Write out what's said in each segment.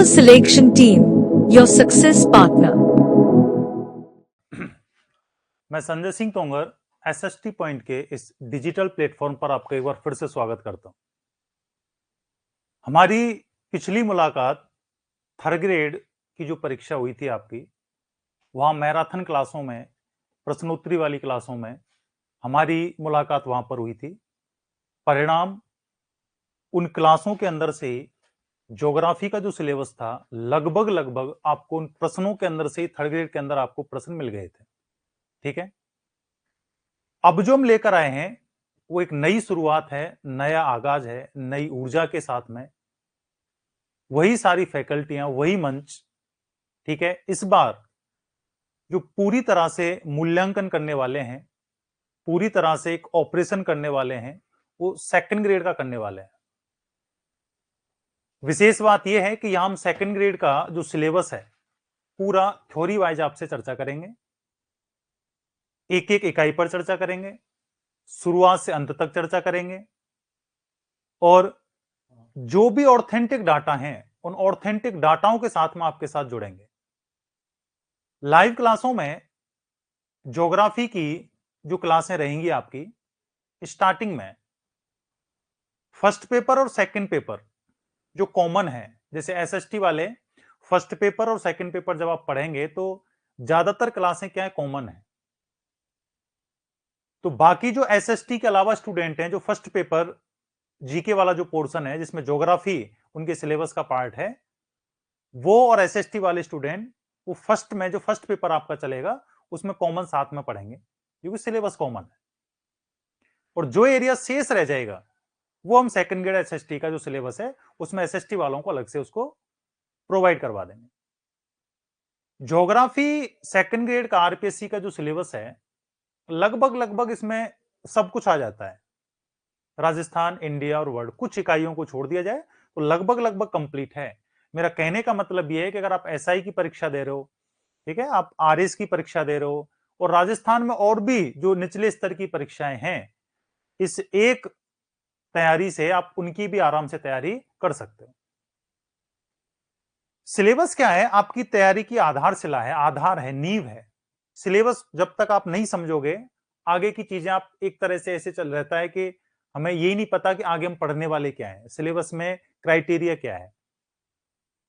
Selection Team, your success partner. मैं Sanjay Singh तोंगर SST point के इस डिजिटल प्लेटफॉर्म पर आपका एक बार फिर से स्वागत करता हूं। हमारी पिछली मुलाकात थर्ड ग्रेड की जो परीक्षा हुई थी आपकी, वहां मैराथन क्लासों में, प्रश्नोत्तरी वाली क्लासों में हमारी मुलाकात वहां पर हुई थी। परिणाम उन क्लासों के अंदर से ज्योग्राफी का जो सिलेबस था, लगभग आपको उन प्रश्नों के अंदर से थर्ड ग्रेड के अंदर आपको प्रश्न मिल गए थे। ठीक है, अब जो हम लेकर आए हैं वो एक नई शुरुआत है, नया आगाज है, नई ऊर्जा के साथ में। वही सारी फैकल्टियां, वही मंच। ठीक है, इस बार जो पूरी तरह से मूल्यांकन करने वाले हैं, पूरी तरह से एक ऑपरेशन करने वाले हैं, वो सेकंड ग्रेड का करने वाले हैं। विशेष बात यह है कि यहां हम सेकंड ग्रेड का जो सिलेबस है पूरा थ्योरी वाइज आपसे चर्चा करेंगे, एक एक इकाई पर चर्चा करेंगे, शुरुआत से अंत तक चर्चा करेंगे, और जो भी ऑथेंटिक डाटा हैं उन ऑथेंटिक डाटाओं के साथ में आपके साथ जुड़ेंगे। लाइव क्लासों में ज्योग्राफी की जो क्लासें रहेंगी आपकी, स्टार्टिंग में फर्स्ट पेपर और सेकंड पेपर जो कॉमन है, जैसे एसएसटी वाले फर्स्ट पेपर और सेकंड पेपर जब आप पढ़ेंगे तो ज्यादातर क्लासें क्या है, कॉमन है। तो बाकी जो एसएसटी के अलावा स्टूडेंट हैं, जो फर्स्ट पेपर जीके वाला जो पोर्शन है जिसमें ज्योग्राफी उनके सिलेबस का पार्ट है, वो और एसएसटी वाले स्टूडेंट वो फर्स्ट में जो फर्स्ट पेपर आपका चलेगा उसमें कॉमन साथ में पढ़ेंगे, क्योंकि सिलेबस कॉमन है। और जो एरिया शेष रह जाएगा वो हम सेकंड ग्रेड एसएसटी का जो सिलेबस है उसमें एसएसटी वालों को अलग से उसको प्रोवाइड करवा देंगे। ज्योग्राफी सेकंड ग्रेड का आरपीएससी का जो सिलेबस है, लगभग इसमें सब कुछ आ जाता है। राजस्थान, इंडिया और वर्ल्ड, कुछ इकाइयों को छोड़ दिया जाए तो लगभग कंप्लीट है। मेरा कहने का मतलब यह है कि अगर आप एसआई की परीक्षा दे रहे हो, ठीक है, आप आरएस की परीक्षा दे रहे हो, और राजस्थान में और भी जो निचले स्तर की परीक्षाएं हैं, इस एक तैयारी से आप उनकी भी आराम से तैयारी कर सकते हो। सिलेबस क्या है, आपकी तैयारी की आधारशिला है, आधार है, नींव है। सिलेबस जब तक आप नहीं समझोगे, आगे की चीजें आप एक तरह से ऐसे चल रहता है कि हमें यही नहीं पता कि आगे हम पढ़ने वाले क्या है, सिलेबस में क्राइटेरिया क्या है,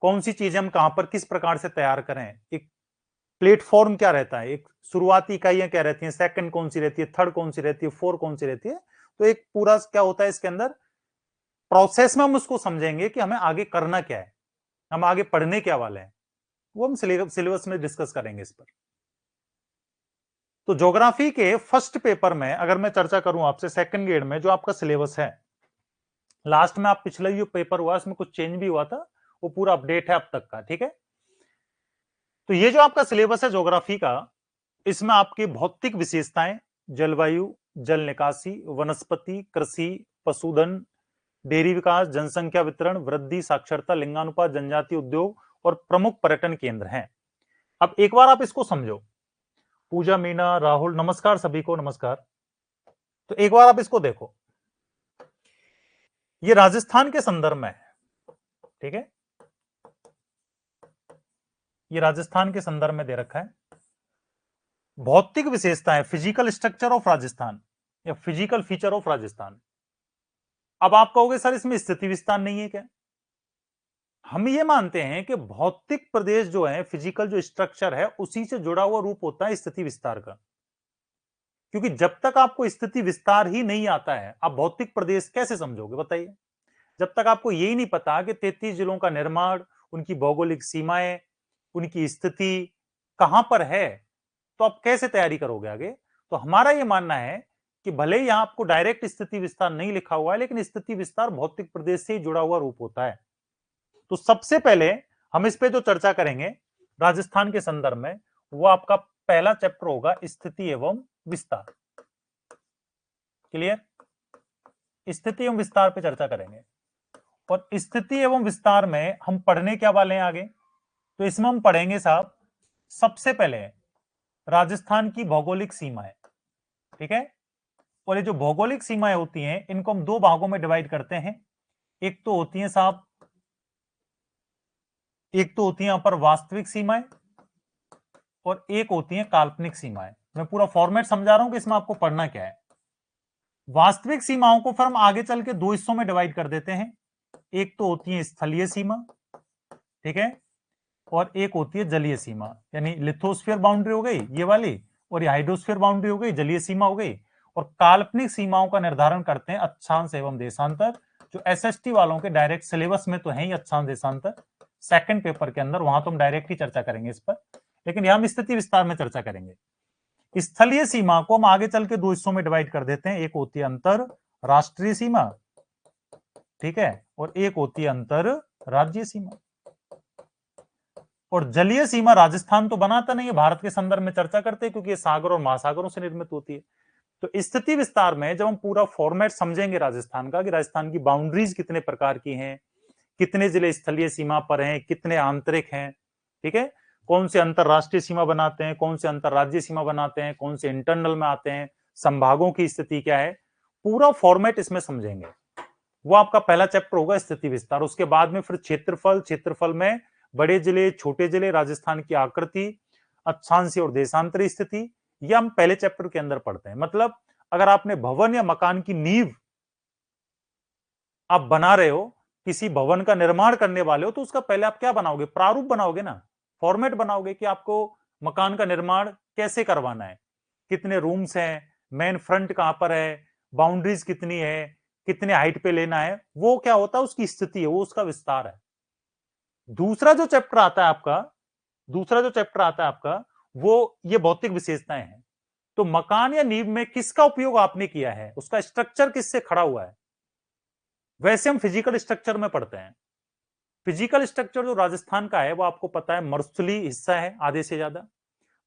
कौन सी चीजें हम कहां पर किस प्रकार से तैयार करें, एक प्लेटफॉर्म क्या रहता है, एक शुरुआती इकाइयां क्या रहती हैं, सेकंड कौन सी रहती है, थर्ड कौन सी रहती है, फोर्थ कौन सी रहती है। तो एक पूरा क्या होता है इसके अंदर प्रोसेस में हम उसको समझेंगे कि हमें आगे करना क्या है, हम आगे पढ़ने क्या वाले हैं, वो हम सिलेबस में डिस्कस करेंगे इस पर। तो ज्योग्राफी के फर्स्ट पेपर में अगर मैं चर्चा करूं आपसे, सेकंड ग्रेड में जो आपका सिलेबस है, लास्ट में आप पिछला जो पेपर हुआ उसमें कुछ चेंज भी हुआ था, वो पूरा अपडेट है अब तक का। ठीक है, तो ये जो आपका सिलेबस है ज्योग्राफी का, इसमें आपकी भौतिक विशेषताएं, जलवायु, जल निकासी, वनस्पति, कृषि, पशुधन, डेयरी विकास, जनसंख्या वितरण, वृद्धि, साक्षरता, लिंगानुपात, जनजाति, उद्योग और प्रमुख पर्यटन केंद्र हैं। अब एक बार आप इसको समझो। पूजा, मीना, राहुल, नमस्कार सभी को, नमस्कार। तो एक बार आप इसको देखो, ये राजस्थान के संदर्भ में है। ठीक है, ये राजस्थान के संदर्भ में दे रखा है। भौतिक विशेषताएं, फिजिकल स्ट्रक्चर ऑफ राजस्थान या फिजिकल फीचर ऑफ राजस्थान। अब आप कहोगे सर इसमें स्थिति विस्तार नहीं है क्या? हम ये मानते हैं कि भौतिक प्रदेश जो है, फिजिकल जो स्ट्रक्चर है, उसी से जुड़ा हुआ रूप होता है स्थिति विस्तार का। क्योंकि जब तक आपको स्थिति विस्तार ही नहीं आता है, आप भौतिक प्रदेश कैसे समझोगे बताइए? जब तक आपको यही नहीं पता कि 33 जिलों का निर्माण, उनकी भौगोलिक सीमाएं, उनकी स्थिति कहां पर है, तो आप कैसे तैयारी करोगे आगे? तो हमारा यह मानना है कि भले ही यहां आपको डायरेक्ट स्थिति विस्तार नहीं लिखा हुआ है, लेकिन स्थिति विस्तार भौतिक प्रदेश से ही जुड़ा हुआ रूप होता है। तो सबसे पहले हम इस पे जो चर्चा करेंगे राजस्थान के संदर्भ में, वो आपका पहला चैप्टर होगा स्थिति एवं विस्तार। क्लियर? स्थिति एवं विस्तार पे चर्चा करेंगे, और स्थिति एवं विस्तार में हम पढ़ने क्या वाले हैं आगे? तो इसमें हम पढ़ेंगे साहब सबसे पहले राजस्थान की भौगोलिक सीमाएं। ठीक है, और ये जो भौगोलिक सीमाएं होती हैं, इनको हम दो भागों में डिवाइड करते हैं। एक तो होती है साहब एक तो होती है यहां पर वास्तविक सीमाएं और एक होती है काल्पनिक सीमाएं। मैं पूरा फॉर्मेट समझा रहा हूं कि इसमें आपको पढ़ना क्या है। वास्तविक सीमाओं को फिर हम आगे चल के दो हिस्सों में डिवाइड कर देते हैं। एक तो होती है स्थलीय सीमा, ठीक है, और एक होती है जलीय सीमा, यानी लिथोस्फीयर बाउंड्री हो गई ये वाली, और ये हाइड्रोस्फीयर बाउंड्री हो गई, जलीय सीमा हो गई। और काल्पनिक सीमाओं का निर्धारण करते हैं अक्षांश एवं देशांतर, जो एसएसटी वालों के डायरेक्ट सिलेबस में तो है ही अक्षांश देशांतर, सेकंड पेपर के अंदर वहां तो हम डायरेक्ट ही चर्चा करेंगे इस पर, लेकिन यहां हम स्थिति विस्तार में चर्चा करेंगे। स्थलीय सीमा को हम आगे चल के दो हिस्सों में डिवाइड कर देते हैं। एक होती है अंतर राष्ट्रीय सीमा, ठीक है, और एक होती है अंतर राज्य सीमा। और जलीय सीमा राजस्थान तो बनाता नहीं है, भारत के संदर्भ में चर्चा करते हैं क्योंकि ये सागर और महासागरों से निर्मित होती है। तो स्थिति विस्तार में जब हम पूरा फॉर्मेट समझेंगे राजस्थान का, कि राजस्थान की बाउंड्रीज कितने प्रकार की हैं, कितने जिले स्थलीय सीमा पर हैं, कितने आंतरिक हैं, ठीक है, कौन से अंतरराष्ट्रीय सीमा बनाते हैं, कौन से अंतरराज्यीय सीमा बनाते हैं, कौन से इंटरनल में आते हैं, संभागों की स्थिति क्या है, पूरा फॉर्मेट इसमें समझेंगे। वो आपका पहला चैप्टर होगा स्थिति विस्तार। उसके बाद में फिर क्षेत्रफल, क्षेत्रफल में बड़े जिले, छोटे जिले, राजस्थान की आकृति, अक्षांशीय और देशांतरीय स्थिति, ये हम पहले चैप्टर के अंदर पढ़ते हैं। मतलब अगर आपने भवन या मकान की नींव आप बना रहे हो, किसी भवन का निर्माण करने वाले हो, तो उसका पहले आप क्या बनाओगे, प्रारूप बनाओगे ना, फॉर्मेट बनाओगे कि आपको मकान का निर्माण कैसे करवाना है, कितने रूम्स हैं, मेन फ्रंट कहां पर है, बाउंड्रीज कितनी है, कितने हाइट पे लेना है, वो क्या होता है, उसकी स्थिति है, वो उसका विस्तार है। दूसरा जो चैप्टर आता है आपका, दूसरा जो चैप्टर आता है आपका, वो ये भौतिक विशेषताएं हैं। तो मकान या नींव में किसका उपयोग आपने किया है, उसका स्ट्रक्चर किससे खड़ा हुआ है, वैसे हम फिजिकल स्ट्रक्चर में पढ़ते हैं। फिजिकल स्ट्रक्चर जो राजस्थान का है वो आपको पता है, मरुस्थलीय हिस्सा है आधे से ज्यादा,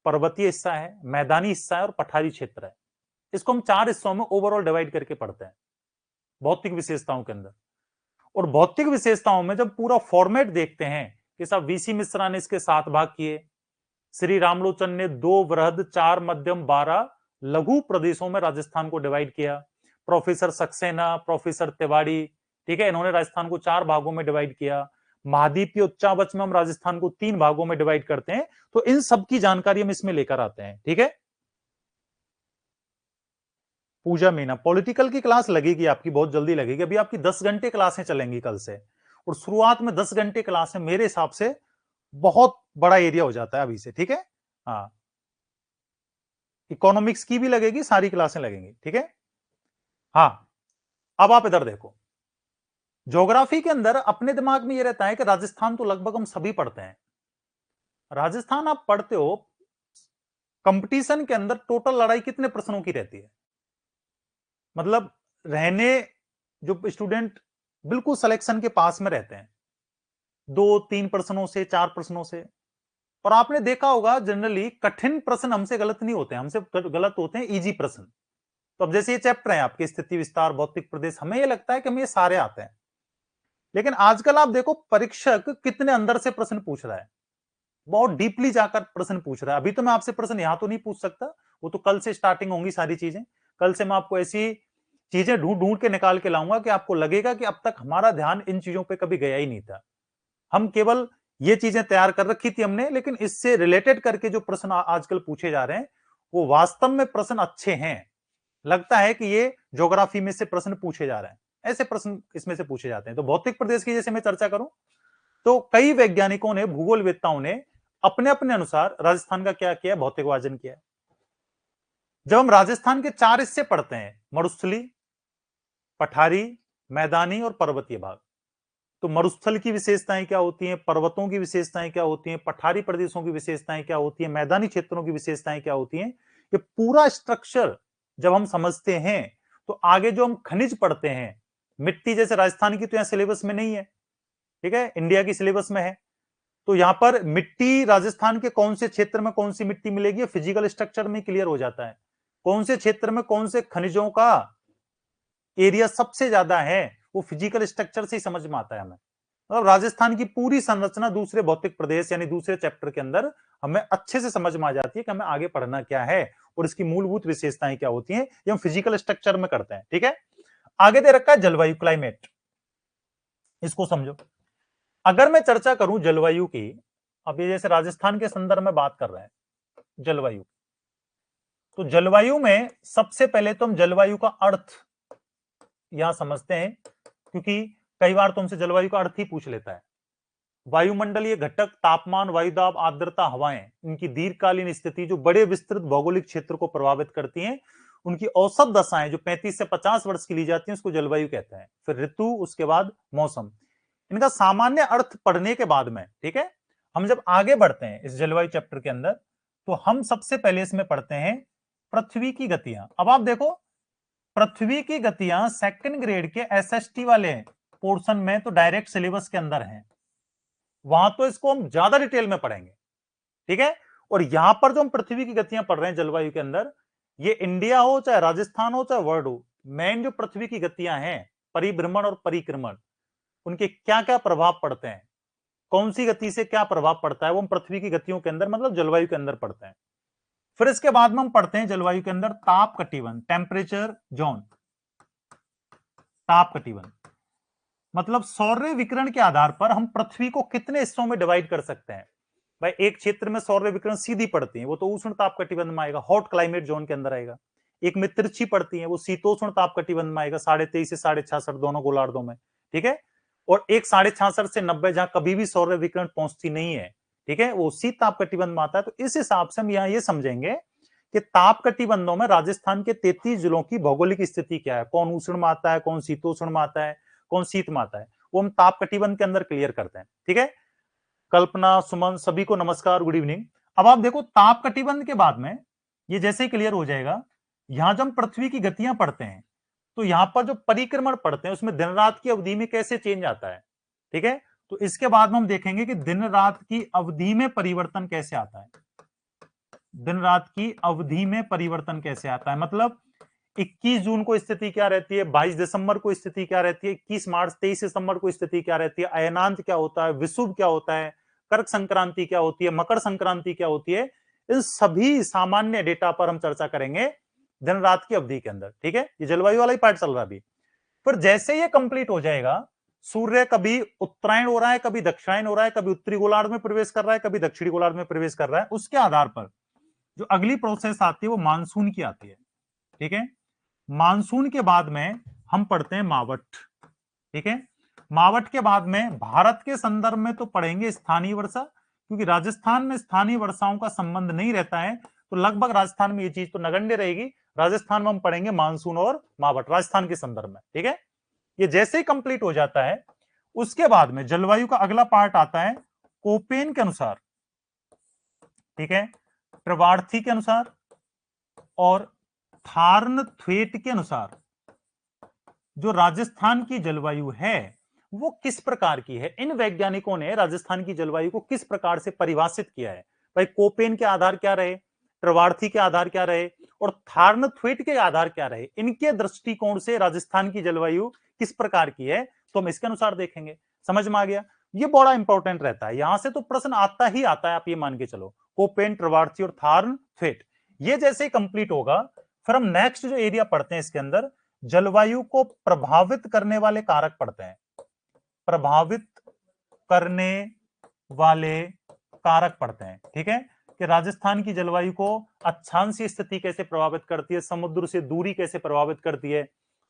पर्वतीय हिस्सा है, मैदानी हिस्सा है और पठारी क्षेत्र है। इसको हम चार हिस्सों में ओवरऑल डिवाइड करके पढ़ते हैं भौतिक विशेषताओं के अंदर। और भौतिक विशेषताओं में जब पूरा फॉर्मेट देखते हैं कि साहब वीसी मिश्रा ने इसके 7 भाग किए, श्री रामलोचन ने 2 वृहद, 4 मध्यम, 12 लघु प्रदेशों में राजस्थान को डिवाइड किया, प्रोफेसर सक्सेना, प्रोफेसर तिवाड़ी, ठीक है, इन्होंने राजस्थान को 4 भागों में डिवाइड किया। महाद्वीपीय उच्चावच में हम राजस्थान को 3 भागों में डिवाइड करते हैं। तो इन सब की जानकारी हम इसमें लेकर आते हैं, ठीक है। पूजा मीना, पॉलिटिकल की क्लास लगेगी आपकी, बहुत जल्दी लगेगी। अभी आपकी 10 घंटे क्लासें चलेंगी कल से, और शुरुआत में 10 घंटे क्लास है, मेरे हिसाब से बहुत बड़ा एरिया हो जाता है अभी से, ठीक है। हाँ, इकोनॉमिक्स की भी लगेगी, सारी क्लासें लगेंगी, ठीक है। हाँ, अब आप इधर देखो, ज्योग्राफी के अंदर अपने दिमाग में ये रहता है कि राजस्थान तो लगभग हम सभी पढ़ते हैं। राजस्थान आप पढ़ते हो, कंपटीशन के अंदर टोटल लड़ाई कितने प्रश्नों की रहती है, मतलब रहने जो स्टूडेंट बिल्कुल सिलेक्शन के पास में रहते हैं, 2-3 प्रश्नों से, 4 प्रश्नों से। और आपने देखा होगा जनरली कठिन प्रश्न हमसे गलत नहीं होते, हमसे गलत होते हैं इजी प्रश्न। तो अब जैसे ये चैप्टर है आपके स्थिति विस्तार, भौतिक प्रदेश, हमें ये लगता है कि हमें ये सारे आते हैं, लेकिन आजकल आप देखो परीक्षक कितने अंदर से प्रश्न पूछ रहा है, बहुत डीपली जाकर प्रश्न पूछ रहा है। अभी तो मैं आपसे प्रश्न यहां तो नहीं पूछ सकता, वो तो कल से स्टार्टिंग होंगी सारी चीजें। कल से मैं आपको ऐसी चीजें ढूंढ ढूंढ के निकाल के लाऊंगा कि आपको लगेगा कि अब तक हमारा ध्यान इन चीजों पे कभी गया ही नहीं था। हम केवल ये चीजें तैयार कर रखी थी हमने, लेकिन इससे रिलेटेड करके जो प्रश्न आजकल पूछे जा रहे हैं वो वास्तव में प्रश्न अच्छे हैं। लगता है कि ये ज्योग्राफी में से प्रश्न पूछे जा रहे हैं, ऐसे प्रश्न इसमें से पूछे जाते हैं। तो भौतिक प्रदेश की जैसे मैं चर्चा करूं, तो कई वैज्ञानिकों ने, भूगोलवेत्ताओं ने अपने अपने अनुसार राजस्थान का क्या किया, भौतिक वाचन किया। जब हम राजस्थान के 4 हिस्से पढ़ते हैं, मरुस्थली, पठारी, मैदानी और पर्वतीय भाग, तो मरुस्थल की विशेषताएं क्या होती हैं, पर्वतों की विशेषताएं क्या होती हैं, पठारी प्रदेशों की विशेषताएं क्या होती हैं, मैदानी क्षेत्रों की विशेषताएं क्या होती हैं, ये पूरा स्ट्रक्चर जब हम समझते हैं तो आगे जो हम खनिज पढ़ते हैं, मिट्टी जैसे राजस्थान की तो यहां सिलेबस में नहीं है, ठीक है, इंडिया की सिलेबस में है। तो यहां पर मिट्टी राजस्थान के कौन से क्षेत्र में कौन सी मिट्टी मिलेगी, फिजिकल स्ट्रक्चर में क्लियर हो जाता है। कौन से क्षेत्र में कौन से खनिजों का एरिया सबसे ज्यादा है, वो फिजिकल स्ट्रक्चर से ही समझ में आता है हमें। मतलब राजस्थान की पूरी संरचना दूसरे भौतिक प्रदेश यानी दूसरे चैप्टर के अंदर हमें अच्छे से समझ में आ जाती है कि हमें आगे पढ़ना क्या है और इसकी मूलभूत विशेषताएं क्या होती हैं, ये हम फिजिकल स्ट्रक्चर में करते हैं, ठीक है। आगे दे रखा है जलवायु, क्लाइमेट, इसको समझो। अगर मैं चर्चा करूं जलवायु की, अब ये जैसे राजस्थान के संदर्भ में बात कर रहे हैं जलवायु, तो जलवायु में सबसे पहले तो हम जलवायु का अर्थ यहां समझते हैं, क्योंकि कई बार तुमसे जलवायु का अर्थ ही पूछ लेता है। वायुमंडलीय घटक, तापमान, वायुदाब, आर्द्रता, हवाएं, इनकी दीर्घकालीन स्थिति जो बड़े विस्तृत भौगोलिक क्षेत्र को प्रभावित करती हैं, उनकी औसत दशाएं जो 35 से 50 वर्ष की ली जाती हैं, उसको जलवायु कहते हैं। फिर ऋतु, उसके बाद मौसम। इनका सामान्य अर्थ पढ़ने के बाद में, ठीक है, हम जब आगे बढ़ते हैं इस जलवायु चैप्टर के अंदर, तो हम सबसे पहले इसमें पढ़ते हैं पृथ्वी की गतियां। अब आप देखो, पृथ्वी की गतियां सेकंड ग्रेड के एसएसटी वाले पोर्शन में तो डायरेक्ट सिलेबस के अंदर है, वहां तो इसको हम ज्यादा डिटेल में पढ़ेंगे, ठीक है। और यहां पर जो हम पृथ्वी की गतियां पढ़ रहे हैं जलवायु के अंदर, ये इंडिया हो चाहे राजस्थान हो चाहे वर्ल्ड हो, मेन जो पृथ्वी की गतियां हैं, परिभ्रमण और परिक्रमण, उनके क्या क्या प्रभाव पड़ते हैं, कौन सी गति से क्या प्रभाव पड़ता है, वो हम पृथ्वी की गतियों के अंदर मतलब जलवायु के अंदर पढ़ते हैं। फिर इसके बाद में हम पढ़ते हैं जलवायु के अंदर ताप कटिबंध, टेम्परेचर जोन। ताप कटिबंध मतलब सौर्य विकिरण के आधार पर हम पृथ्वी को कितने हिस्सों में डिवाइड कर सकते हैं। भाई एक क्षेत्र में सौर्य विकिरण सीधी पड़ती है, वो तो उष्ण ताप कटिबंध में आएगा, हॉट क्लाइमेट जोन के अंदर आएगा। एक में तिरछी पड़ती है, वो शीतोष्ण ताप कटिबंध में आएगा, 23.5 से 66.5 दोनों गोलार्धों में, ठीक है। और एक 66.5 से 90 जहां कभी भी सौर्य विकिरण पहुंचती नहीं है, ठीक है, वो शीत ताप कटिबंध में आता है। तो इस हिसाब से हम यहाँ ये समझेंगे कि ताप कटिबंधों में राजस्थान के 33 जिलों की भौगोलिक स्थिति क्या है, कौन उष्ण में आता है, कौन शीतोष्ण में आता है, कौन शीत में आता है, वो हम ताप कटिबंध के अंदर क्लियर करते हैं, ठीक है। कल्पना, सुमन, सभी को नमस्कार, गुड इवनिंग। अब आप देखो ताप कटिबंध के बाद में ये जैसे ही क्लियर हो जाएगा, यहां जब हम पृथ्वी की गतियां पढ़ते हैं, तो यहां पर जो परिक्रमण पढ़ते हैं उसमें दिन रात की अवधि में कैसे चेंज आता है, ठीक है। तो इसके बाद में हम देखेंगे कि दिन रात की अवधि में परिवर्तन कैसे आता है, दिन रात की अवधि में परिवर्तन कैसे आता है। मतलब 21 जून को स्थिति क्या रहती है, 22 दिसंबर को स्थिति क्या रहती है, 21 मार्च 23 सितंबर को स्थिति क्या रहती है, अयनांत क्या होता है, विषुव क्या होता है, कर्क संक्रांति क्या होती है, मकर संक्रांति क्या होती है, इन सभी सामान्य डेटा पर हम चर्चा करेंगे दिन रात की अवधि के अंदर, ठीक है। ये जलवायु वाला ही पार्ट चल रहा है अभी। फिर जैसे ये कंप्लीट हो जाएगा, सूर्य कभी उत्तरायण हो रहा है, कभी दक्षिणायन हो रहा है, कभी उत्तरी गोलार्ध में प्रवेश कर रहा है, कभी दक्षिणी गोलार्ध में प्रवेश कर रहा है, उसके आधार पर जो अगली प्रोसेस आती है वो मानसून की आती है, ठीक है। मानसून के बाद में हम पढ़ते हैं मावठ, ठीक है। मावठ के बाद में भारत के संदर्भ में तो पढ़ेंगे स्थानीय वर्षा, क्योंकि राजस्थान में स्थानीय वर्षाओं का संबंध नहीं रहता है, तो लगभग राजस्थान में ये चीज तो नगण्य रहेगी। राजस्थान में हम पढ़ेंगे मानसून और मावठ राजस्थान के संदर्भ में, ठीक है। ये जैसे ही कंप्लीट हो जाता है, उसके बाद में जलवायु का अगला पार्ट आता है कोपेन के अनुसार, ठीक है, प्रवार्थी के अनुसार और थार्नथ्वेट के अनुसार जो राजस्थान की जलवायु है वो किस प्रकार की है। इन वैज्ञानिकों ने राजस्थान की जलवायु को किस प्रकार से परिभाषित किया है। भाई कोपेन के आधार क्या रहे, प्रवार्थी के आधार क्या रहे और थार्नथ्वेट के आधार क्या रहे, इनके दृष्टिकोण से राजस्थान की जलवायु किस प्रकार की है, तो हम इसके अनुसार देखेंगे। समझ में आ गया। ये बड़ा इंपॉर्टेंट रहता है, यहां से तो प्रश्न आता ही आता है, आप ये मान के चलो। कोपेन, प्रवार्थी और थार्नथ्वेट ये जैसे ही कंप्लीट होगा, फिर हम नेक्स्ट जो एरिया पढ़ते हैं इसके अंदर जलवायु को प्रभावित करने वाले कारक पढ़ते हैं, प्रभावित करने वाले कारक पढ़ते हैं, ठीक है। कि राजस्थान की जलवायु को अक्षांशीय स्थिति कैसे प्रभावित करती है, समुद्र से दूरी कैसे प्रभावित करती है,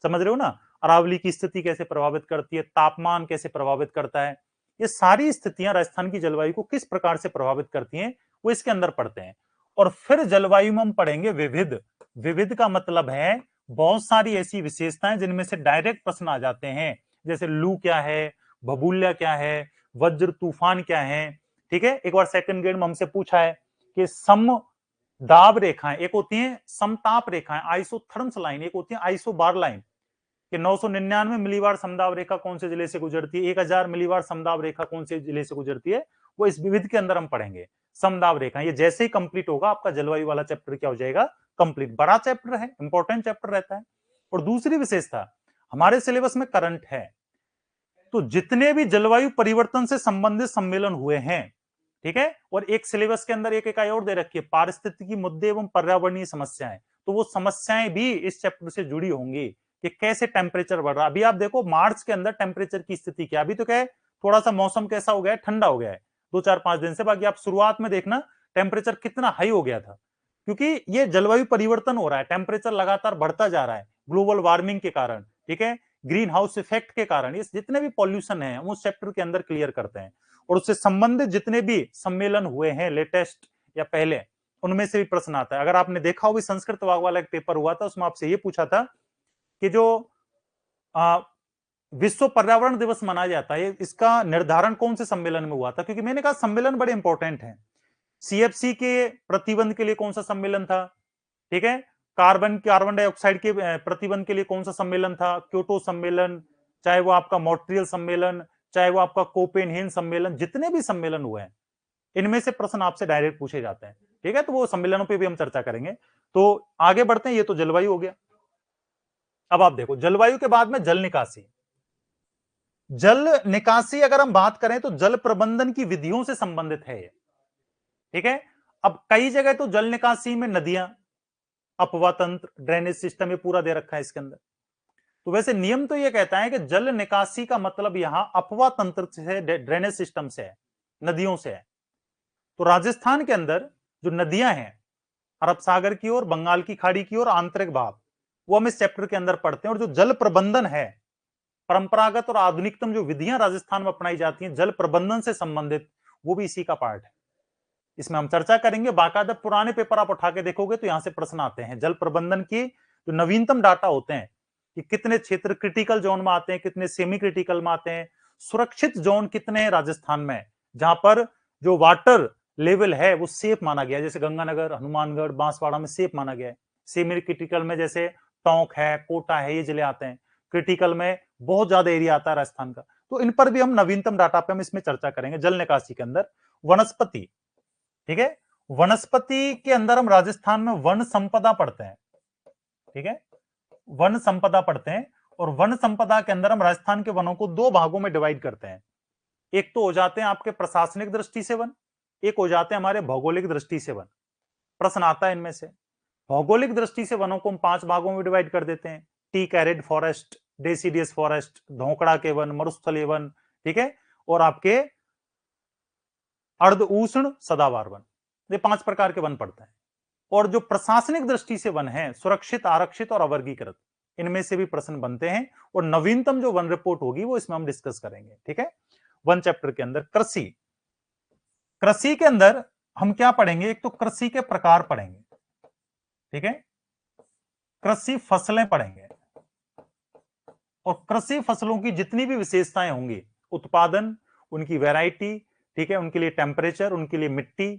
समझ रहे हो ना, अरावली की स्थिति कैसे प्रभावित करती है, तापमान कैसे प्रभावित करता है, ये सारी स्थितियां राजस्थान की जलवायु को किस प्रकार से प्रभावित करती हैं वो इसके अंदर पढ़ते हैं। और फिर जलवायु में हम पढ़ेंगे विविध। विविध का मतलब है बहुत सारी ऐसी विशेषताएं जिनमें से डायरेक्ट प्रश्न आ जाते हैं, जैसे लू क्या है, भभूल्या क्या है, वज्र तूफान क्या है, ठीक है। एक बार सेकंड ग्रेड में हमसे पूछा है कि सम दाब रेखाएं, एक होती है समताप रेखाएं आइसोथर्म्स लाइन, एक होती है आइसोबार लाइन, कि 999 मिलीबार समदाब रेखा कौन से जिले से गुजरती है, 1000 मिलीबार समदाब रेखा कौन से जिले से गुजरती है, वो इस विविध के अंदर हम पढ़ेंगे। समदाब रेखा ये जैसे ही कंप्लीट होगा आपका जलवायु वाला चैप्टर क्या हो जाएगा, कंप्लीट। बड़ा चैप्टर है, इंपॉर्टेंट चैप्टर रहता है। और दूसरी विशेषता हमारे सिलेबस में करंट है, तो जितने भी जलवायु परिवर्तन से संबंधित सम्मेलन हुए हैं, ठीक है, और एक सिलेबस के अंदर एक इकाई और दे रखी है पारिस्थितिकी मुद्दे एवं पर्यावरणीय समस्याएं, तो वो समस्याएं भी इस चैप्टर से जुड़ी होंगी कि कैसे टेम्परेचर बढ़ रहा है। अभी आप देखो मार्च के अंदर टेम्परेचर की स्थिति क्या, अभी तो क्या है थोड़ा सा मौसम कैसा हो गया है, ठंडा हो गया है 2-4-5 दिन से। बाकी आप शुरुआत में देखना टेम्परेचर कितना हाई हो गया था, क्योंकि ये जलवायु परिवर्तन हो रहा है, टेम्परेचर लगातार बढ़ता जा रहा है ग्लोबल वार्मिंग के कारण, ठीक है, ग्रीन हाउस इफेक्ट के कारण। ये जितने भी पॉल्यूशन है हम उस चैप्टर के अंदर क्लियर करते हैं, और उससे संबंधित जितने भी सम्मेलन हुए हैं लेटेस्ट या पहले, उनमें से भी प्रश्न आता है। अगर आपने देखा हो भी संस्कृत वाला एक पेपर हुआ था, उसमें आपसे ये पूछा था कि जो विश्व पर्यावरण दिवस मनाया जाता है, इसका निर्धारण कौन से सम्मेलन में हुआ था, क्योंकि मैंने कहा सम्मेलन बड़े इंपॉर्टेंट हैं। सीएफसी के प्रतिबंध के लिए कौन सा सम्मेलन था, ठीक है, कार्बन डाइऑक्साइड के प्रतिबंध के लिए कौन सा सम्मेलन था, क्योटो सम्मेलन, चाहे वो आपका मॉन्ट्रियल सम्मेलन, चाहे वो आपका कोपेनहेगन सम्मेलन, जितने भी सम्मेलन हुए हैं इनमें से प्रश्न आपसे डायरेक्ट पूछे जाते हैं, ठीक है। तो वो सम्मेलनों पे भी हम चर्चा करेंगे। तो आगे बढ़ते हैं, ये तो जलवायु हो गया। अब आप देखो जलवायु के बाद में जल निकासी। जल निकासी अगर हम बात करें तो जल प्रबंधन की विधियों से संबंधित है ये, ठीक है। अब कई जगह तो जल निकासी में नदियां, अपवा तंत्र, ड्रेनेज सिस्टम ये पूरा दे रखा है इसके अंदर। तो वैसे नियम तो ये कहता है कि जल निकासी का मतलब यहां अपवा तंत्र से, ड्रेनेज सिस्टम से है, नदियों से है। तो राजस्थान के अंदर जो नदियां हैं अरब सागर की ओर, बंगाल की खाड़ी की ओर, आंतरिक भाग, वो हम इस चैप्टर के अंदर पढ़ते हैं। और जो जल प्रबंधन है, परंपरागत और आधुनिकतम जो विधियां राजस्थान में अपनाई जाती हैं जल प्रबंधन से संबंधित, वो भी इसी का पार्ट है। इसमें हम चर्चा करेंगे। बाकायदा पुराने पेपर आप उठा के देखोगे तो यहां से प्रश्न आते हैं। जल प्रबंधन की जो नवीनतम डाटा होते हैं कि कितने क्षेत्र क्रिटिकल जोन में आते हैं, कितने सेमी क्रिटिकल में आते हैं, सुरक्षित जोन कितने हैं राजस्थान में, जहां पर जो वाटर लेवल है वो सेफ माना गया है, जैसे गंगानगर, हनुमानगढ़, बांसवाड़ा में सेफ माना गया है। सेमी क्रिटिकल में जैसे टोंक है, कोटा है, ये जिले आते हैं। क्रिटिकल में बहुत ज्यादा एरिया आता है राजस्थान का। तो इन पर भी हम नवीनतम डाटा पे हम इसमें चर्चा करेंगे। जल निकासी के अंदर वनस्पति, ठीक है, वनस्पति के अंदर हम राजस्थान में वन संपदा पढ़ते हैं, ठीक है, वन संपदा पढ़ते हैं। और वन संपदा के अंदर हम राजस्थान के वनों को दो भागों में डिवाइड करते हैं। एक तो हो जाते हैं आपके प्रशासनिक दृष्टि से वन, एक हो जाते हैं हमारे भौगोलिक दृष्टि से वन। प्रश्न आता है इनमें से। भौगोलिक दृष्टि से वनों को हम 5 भागों में डिवाइड कर देते हैं। Teak arid forest, deciduous forest, धोकड़ा के वन, मरुस्थलीय वन, ठीक है, और आपके अर्ध उष्ण सदाबहार वन। ये 5 प्रकार के वन पड़ते हैं। और जो प्रशासनिक दृष्टि से वन है, सुरक्षित, आरक्षित और अवर्गीकृत, इनमें से भी प्रश्न बनते हैं। और नवीनतम जो वन रिपोर्ट होगी वो इसमें हम डिस्कस करेंगे, ठीक है। वन चैप्टर के अंदर कृषि, कृषि के अंदर हम क्या पढ़ेंगे, एक तो कृषि के प्रकार पढ़ेंगे, ठीक है, कृषि फसलें पढ़ेंगे, और कृषि फसलों की जितनी भी विशेषताएं होंगी, उत्पादन, उनकी वैरायटी, ठीक है, उनके लिए टेम्परेचर, उनके लिए मिट्टी,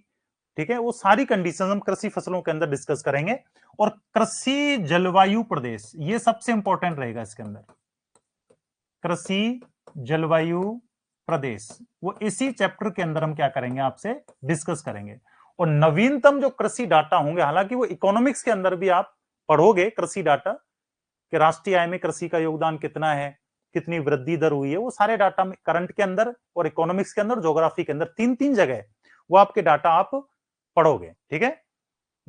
ठीक है, वो सारी कंडीशन हम कृषि फसलों के अंदर डिस्कस करेंगे। और कृषि जलवायु प्रदेश, ये सबसे इंपॉर्टेंट रहेगा इसके अंदर। कृषि जलवायु प्रदेश, वो इसी चैप्टर के अंदर हम क्या करेंगे, आपसे डिस्कस करेंगे। और नवीनतम जो कृषि डाटा होंगे, हालांकि वो इकोनॉमिक्स के अंदर भी आप पढ़ोगे कृषि डाटा, कि राष्ट्रीय आय में कृषि का योगदान कितना है, कितनी वृद्धि दर हुई है, वो सारे डाटा में करंट के अंदर और इकोनॉमिक्स के अंदर, ज्योग्राफी के अंदर, 3-3 जगह वो आपके डाटा आप पढ़ोगे, ठीक है।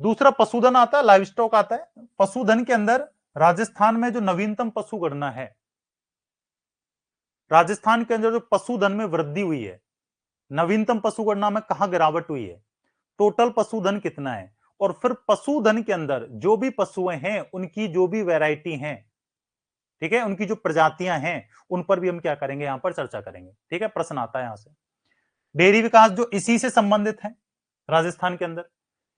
दूसरा पशुधन आता है, लाइव स्टॉक आता है। पशुधन के अंदर राजस्थान में जो नवीनतम पशु गणना है, राजस्थान के अंदर जो पशुधन में वृद्धि हुई है, नवीनतम पशु गणना में कहां गिरावट हुई है, टोटल पशुधन कितना है, और फिर पशुधन के अंदर जो भी पशुएं हैं उनकी जो भी वैरायटी हैं, ठीक है, उनकी जो प्रजातियां हैं, उन पर भी हम क्या करेंगे, यहां पर चर्चा करेंगे, ठीक है। प्रश्न आता है यहां से। डेयरी विकास जो इसी से संबंधित है राजस्थान के अंदर,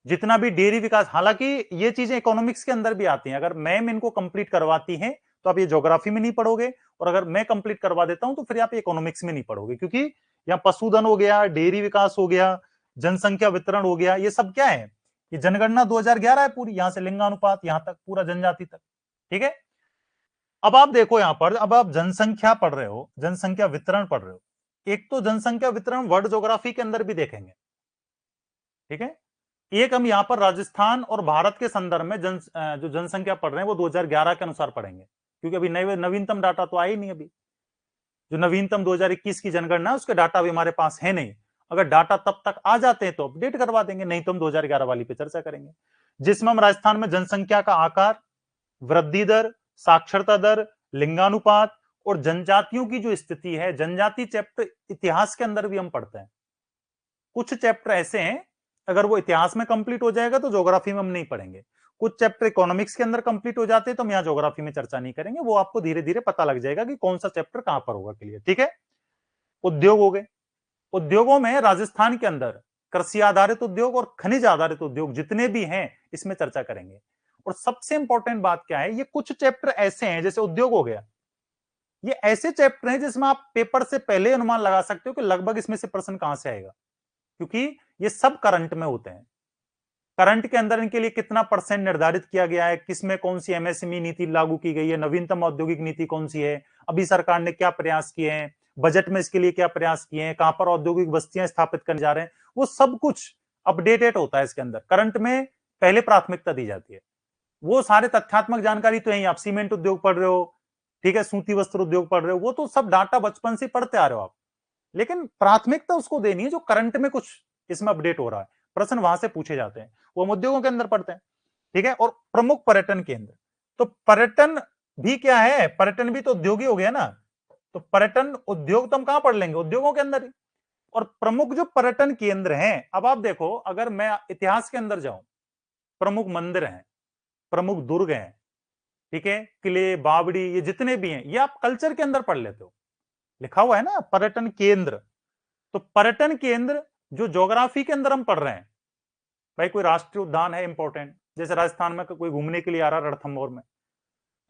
जितना भी डेयरी विकास, हालांकि ये चीजें इकोनॉमिक्स के अंदर भी आती हैं। अगर मैम इनको कंप्लीट करवाती हैं तो आप ये ज्योग्राफी में नहीं पढ़ोगे, और अगर मैं कंप्लीट करवा देता हूं तो फिर आप इकोनॉमिक्स में नहीं पढ़ोगे, क्योंकि यहाँ पशुधन हो गया, डेयरी विकास हो गया, जनसंख्या वितरण हो गया, ये सब क्या है, ये जनगणना 2011 है पूरी, यहां से लिंगानुपात यहां तक पूरा जनजाति तक, ठीक है। अब आप देखो यहां पर, अब आप जनसंख्या पढ़ रहे हो, जनसंख्या वितरण पढ़ रहे हो, एक तो जनसंख्या वितरण वर्ल्ड ज्योग्राफी के अंदर भी देखेंगे, ठीक है। एक हम यहां पर राजस्थान और भारत के संदर्भ में जो जनसंख्या पढ़ रहे हैं वो 2011 के अनुसार पढ़ेंगे, क्योंकि अभी नवीनतम डाटा तो आया ही नहीं। अभी जो नवीनतम 2021 की जनगणना है उसके डाटा अभी हमारे पास है नहीं। अगर डाटा तब तक आ जाते हैं तो अपडेट करवा देंगे, नहीं तो हम 2011 वाली पे चर्चा करेंगे, जिसमें हम राजस्थान में जनसंख्या का आकार, वृद्धि दर, साक्षरता दर, लिंगानुपात और जनजातियों की जो स्थिति है, जनजाति चैप्टर इतिहास के अंदर भी हम पढ़ते हैं। कुछ चैप्टर ऐसे हैं अगर वो इतिहास में कंप्लीट हो जाएगा तो ज्योग्राफी में हम नहीं पढ़ेंगे, कुछ चैप्टर इकोनॉमिक्स के अंदर कंप्लीट हो जाते हैं तो हम यहाँ ज्योग्राफी में चर्चा नहीं करेंगे, वो आपको धीरे धीरे पता लग जाएगा कि कौन सा चैप्टर कहां पर होगा। क्लियर, ठीक है। उद्योग हो गए, उद्योगों में राजस्थान के अंदर कृषि आधारित उद्योग और खनिज आधारित उद्योग जितने भी हैं इसमें चर्चा करेंगे। और सबसे इंपॉर्टेंट बात क्या है, ये कुछ चैप्टर ऐसे हैं, जैसे उद्योग हो गया, ये ऐसे चैप्टर हैं जिसमें आप पेपर से पहले अनुमान लगा सकते हो कि लगभग इसमें से प्रश्न कहां से आएगा, क्योंकि ये सब करंट में होते हैं। करंट के अंदर इनके लिए कितना परसेंट निर्धारित किया गया है, किसमें कौन सी एमएसएमई नीति लागू की गई है, नवीनतम औद्योगिक नीति कौन सी है, अभी सरकार ने क्या प्रयास किए हैं, बजट में इसके लिए क्या प्रयास किए हैं, कहां पर औद्योगिक बस्तियां स्थापित करने जा रहे हैं, वो सब कुछ अपडेटेड होता है इसके अंदर। करंट में पहले प्राथमिकता दी जाती है। वो सारे तथ्यात्मक जानकारी तो यही, आप सीमेंट उद्योग पढ़ रहे हो, ठीक है, सूती वस्त्र उद्योग पढ़ रहे हो, वो तो सब डाटा बचपन से पढ़ते आ रहे हो आप, लेकिन प्राथमिकता उसको देनी है जो करंट में कुछ इसमें अपडेट हो रहा है, प्रश्न वहां से पूछे जाते हैं, वो हम उद्योगों के अंदर पढ़ते हैं, ठीक है। और प्रमुख पर्यटन केंद्र, तो पर्यटन भी क्या है, पर्यटन भी तो उद्योगी हो गया ना, तो पर्यटन उद्योग तो हम कहां पढ़ लेंगे, उद्योगों के अंदर ही। और प्रमुख जो पर्यटन केंद्र हैं, अब आप देखो, अगर मैं इतिहास के अंदर जाऊं, प्रमुख मंदिर हैं, प्रमुख दुर्ग हैं, ठीक है, किले बावड़ी, ये जितने भी हैं, ये आप कल्चर के अंदर पढ़ लेते हो, लिखा हुआ है ना पर्यटन केंद्र। तो पर्यटन केंद्र जो ज्योग्राफी के अंदर हम पढ़ रहे हैं, भाई कोई राष्ट्रीय उद्यान है इंपॉर्टेंट, जैसे राजस्थान में कोई घूमने के लिए आ रहा है रणथंभौर में,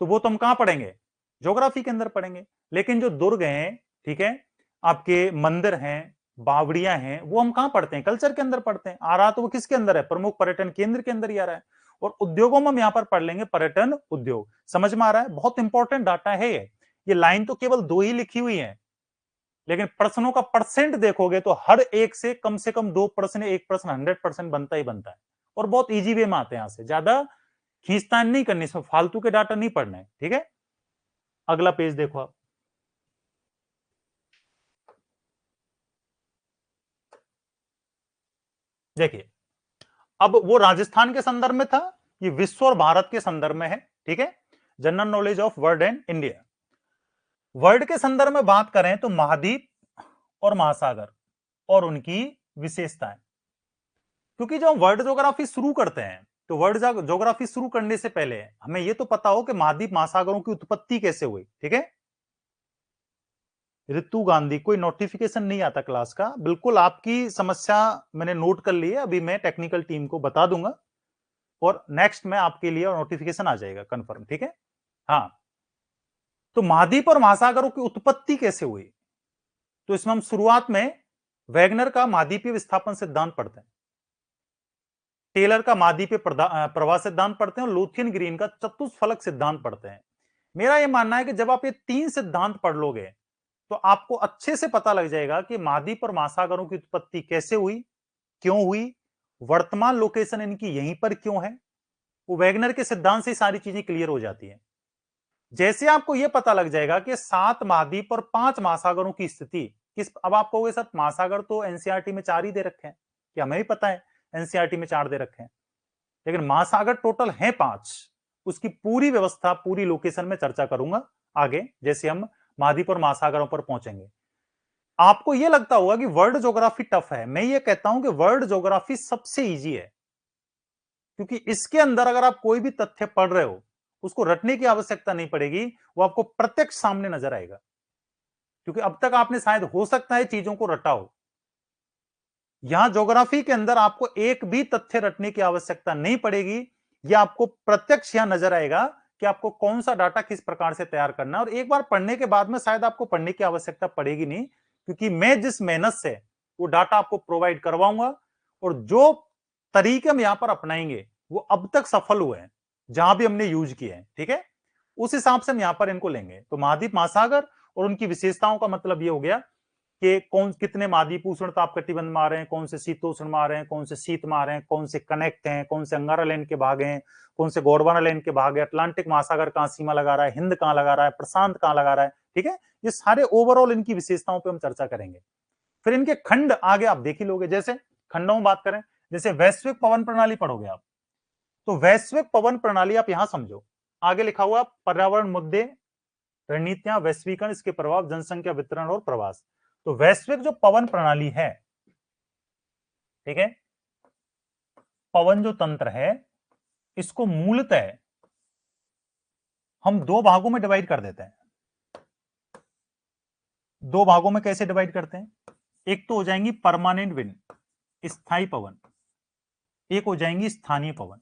तो वो तो हम कहां पढ़ेंगे, ज्योग्राफी के अंदर पढ़ेंगे। लेकिन जो दुर्ग हैं, ठीक है, आपके मंदिर हैं, बावड़ियां हैं, वो हम कहां पढ़ते हैं, कल्चर के अंदर पढ़ते हैं। आ रहा तो वो किसके अंदर है, प्रमुख पर्यटन केंद्र के अंदर ही आ रहा है। और उद्योगों में हम यहां पर पढ़ लेंगे पर्यटन उद्योग। समझ में आ रहा है, बहुत इंपॉर्टेंट डाटा है ये लाइन तो केवल दो ही लिखी हुई है, लेकिन प्रश्नों का परसेंट देखोगे तो हर एक से कम दो प्रश्न, एक प्रश्न 100% बनता ही बनता है। और बहुत इजी वे में आते हैं, यहां से ज्यादा खींचतान नहीं करनी, इसमें फालतू के डाटा नहीं पढ़ना है, ठीक है। अगला पेज देखो आप, देखिए, अब वो राजस्थान के संदर्भ में था, ये विश्व और भारत के संदर्भ में है, ठीक है। General knowledge of world and India, world के संदर्भ में बात करें तो महाद्वीप और महासागर और उनकी विशेषताएं, क्योंकि जब हम वर्ल्ड ज्योग्राफी शुरू करते हैं तो वर्ल्ड ज्योग्राफी शुरू करने से पहले हमें यह तो पता हो कि महाद्वीप महासागरों की उत्पत्ति कैसे हुई, ठीक है। ऋतु गांधी, कोई नोटिफिकेशन नहीं आता क्लास का, बिल्कुल आपकी समस्या मैंने नोट कर ली है, अभी मैं टेक्निकल टीम को बता दूंगा और नेक्स्ट में आपके लिए नोटिफिकेशन आ जाएगा कंफर्म, ठीक है। हाँ, तो महाद्वीप और महासागरों की उत्पत्ति कैसे हुई, तो इसमें हम शुरुआत में वैगनर का महाद्वीपीय विस्थापन सिद्धांत पढ़ते हैं, टेलर का महाद्वीपीय प्रवाह सिद्धांत पढ़ते हैं और लुथियन ग्रीन का चतुष्फलक सिद्धांत पढ़ते हैं। मेरा यह मानना है कि जब आप ये तीन सिद्धांत पढ़ लोगे तो आपको अच्छे से पता लग जाएगा कि महाद्वीप और महासागरों की उत्पत्ति कैसे हुई, क्यों हुई, वर्तमान लोकेशन इनकी यहीं पर क्यों है। वो वैगनर के सिद्धांत से सारी चीजें क्लियर हो जाती हैं। जैसे आपको यह पता लग जाएगा कि 7 महाद्वीप और 5 महासागरों की स्थिति किस, अब आप कहोगे सर महासागर तो एनसीईआरटी में 4 ही दे रखे हैं, क्या हमें भी पता है एनसीईआरटी में 4 दे रखे हैं, लेकिन महासागर टोटल है 5, उसकी पूरी व्यवस्था पूरी लोकेशन में चर्चा करूंगा आगे, जैसे हम महाद्वीप और महासागरों पर पहुंचेंगे। आपको यह लगता होगा कि वर्ल्ड ज्योग्राफी टफ है, मैं ये कहता हूं कि वर्ल्ड ज्योग्राफी सबसे इजी है, क्योंकि इसके अंदर अगर आप कोई भी तथ्य पढ़ रहे हो उसको रटने की आवश्यकता नहीं पड़ेगी, वो आपको प्रत्यक्ष सामने नजर आएगा, क्योंकि अब तक आपने शायद हो सकता है चीजों को रटा हो। यहां ज्योग्राफी के अंदर आपको एक भी तथ्य रटने की आवश्यकता नहीं पड़ेगी, यह आपको प्रत्यक्ष यहां नजर आएगा कि आपको कौन सा डाटा किस प्रकार से तैयार करना है। और एक बार पढ़ने के बाद में शायद आपको पढ़ने की आवश्यकता पड़ेगी नहीं, क्योंकि मैं जिस मेहनत से वो डाटा आपको प्रोवाइड करवाऊंगा और जो तरीके हम यहां पर अपनाएंगे वो अब तक सफल हुए हैं जहां भी हमने यूज किए हैं, ठीक है, उस हिसाब से हम यहां पर इनको लेंगे। तो महाद्वीप महासागर और उनकी विशेषताओं का मतलब यह हो गया कि कौन कितने महाद्वीप उष्ण ताप कटिबंध में आ रहे हैं, कौन से शीतोष्ण में आ रहे हैं, कौन से शीत में आ रहे हैं, कौन से कनेक्ट हैं, कौन से अंगारा लाइन के भाग हैं, कौन से गोंडवाना लाइन के भाग है, अटलांटिक महासागर कहां सीमा लगा रहा है, हिंद कहां लगा रहा है, प्रशांत कहां लगा रहा है, ठीक है। ये सारे ओवरऑल इनकी विशेषताओं पर हम चर्चा करेंगे। फिर इनके खंड आगे आप देख ही लोगे, जैसे खंडों में बात करें, जैसे वैश्विक पवन प्रणाली पढ़ोगे आप, तो वैश्विक पवन प्रणाली आप यहां समझो, आगे लिखा हुआ पर्यावरण मुद्दे रणनीतियां, वैश्वीकरण, इसके प्रभाव, जनसंख्या वितरण और प्रवास। तो वैश्विक जो पवन प्रणाली है, ठीक है, पवन जो तंत्र है, इसको मूलतः हम दो भागों में डिवाइड कर देते हैं। दो भागों में कैसे डिवाइड करते हैं? एक तो हो जाएंगी परमानेंट विंड, स्थायी पवन, एक हो जाएंगी स्थानीय पवन,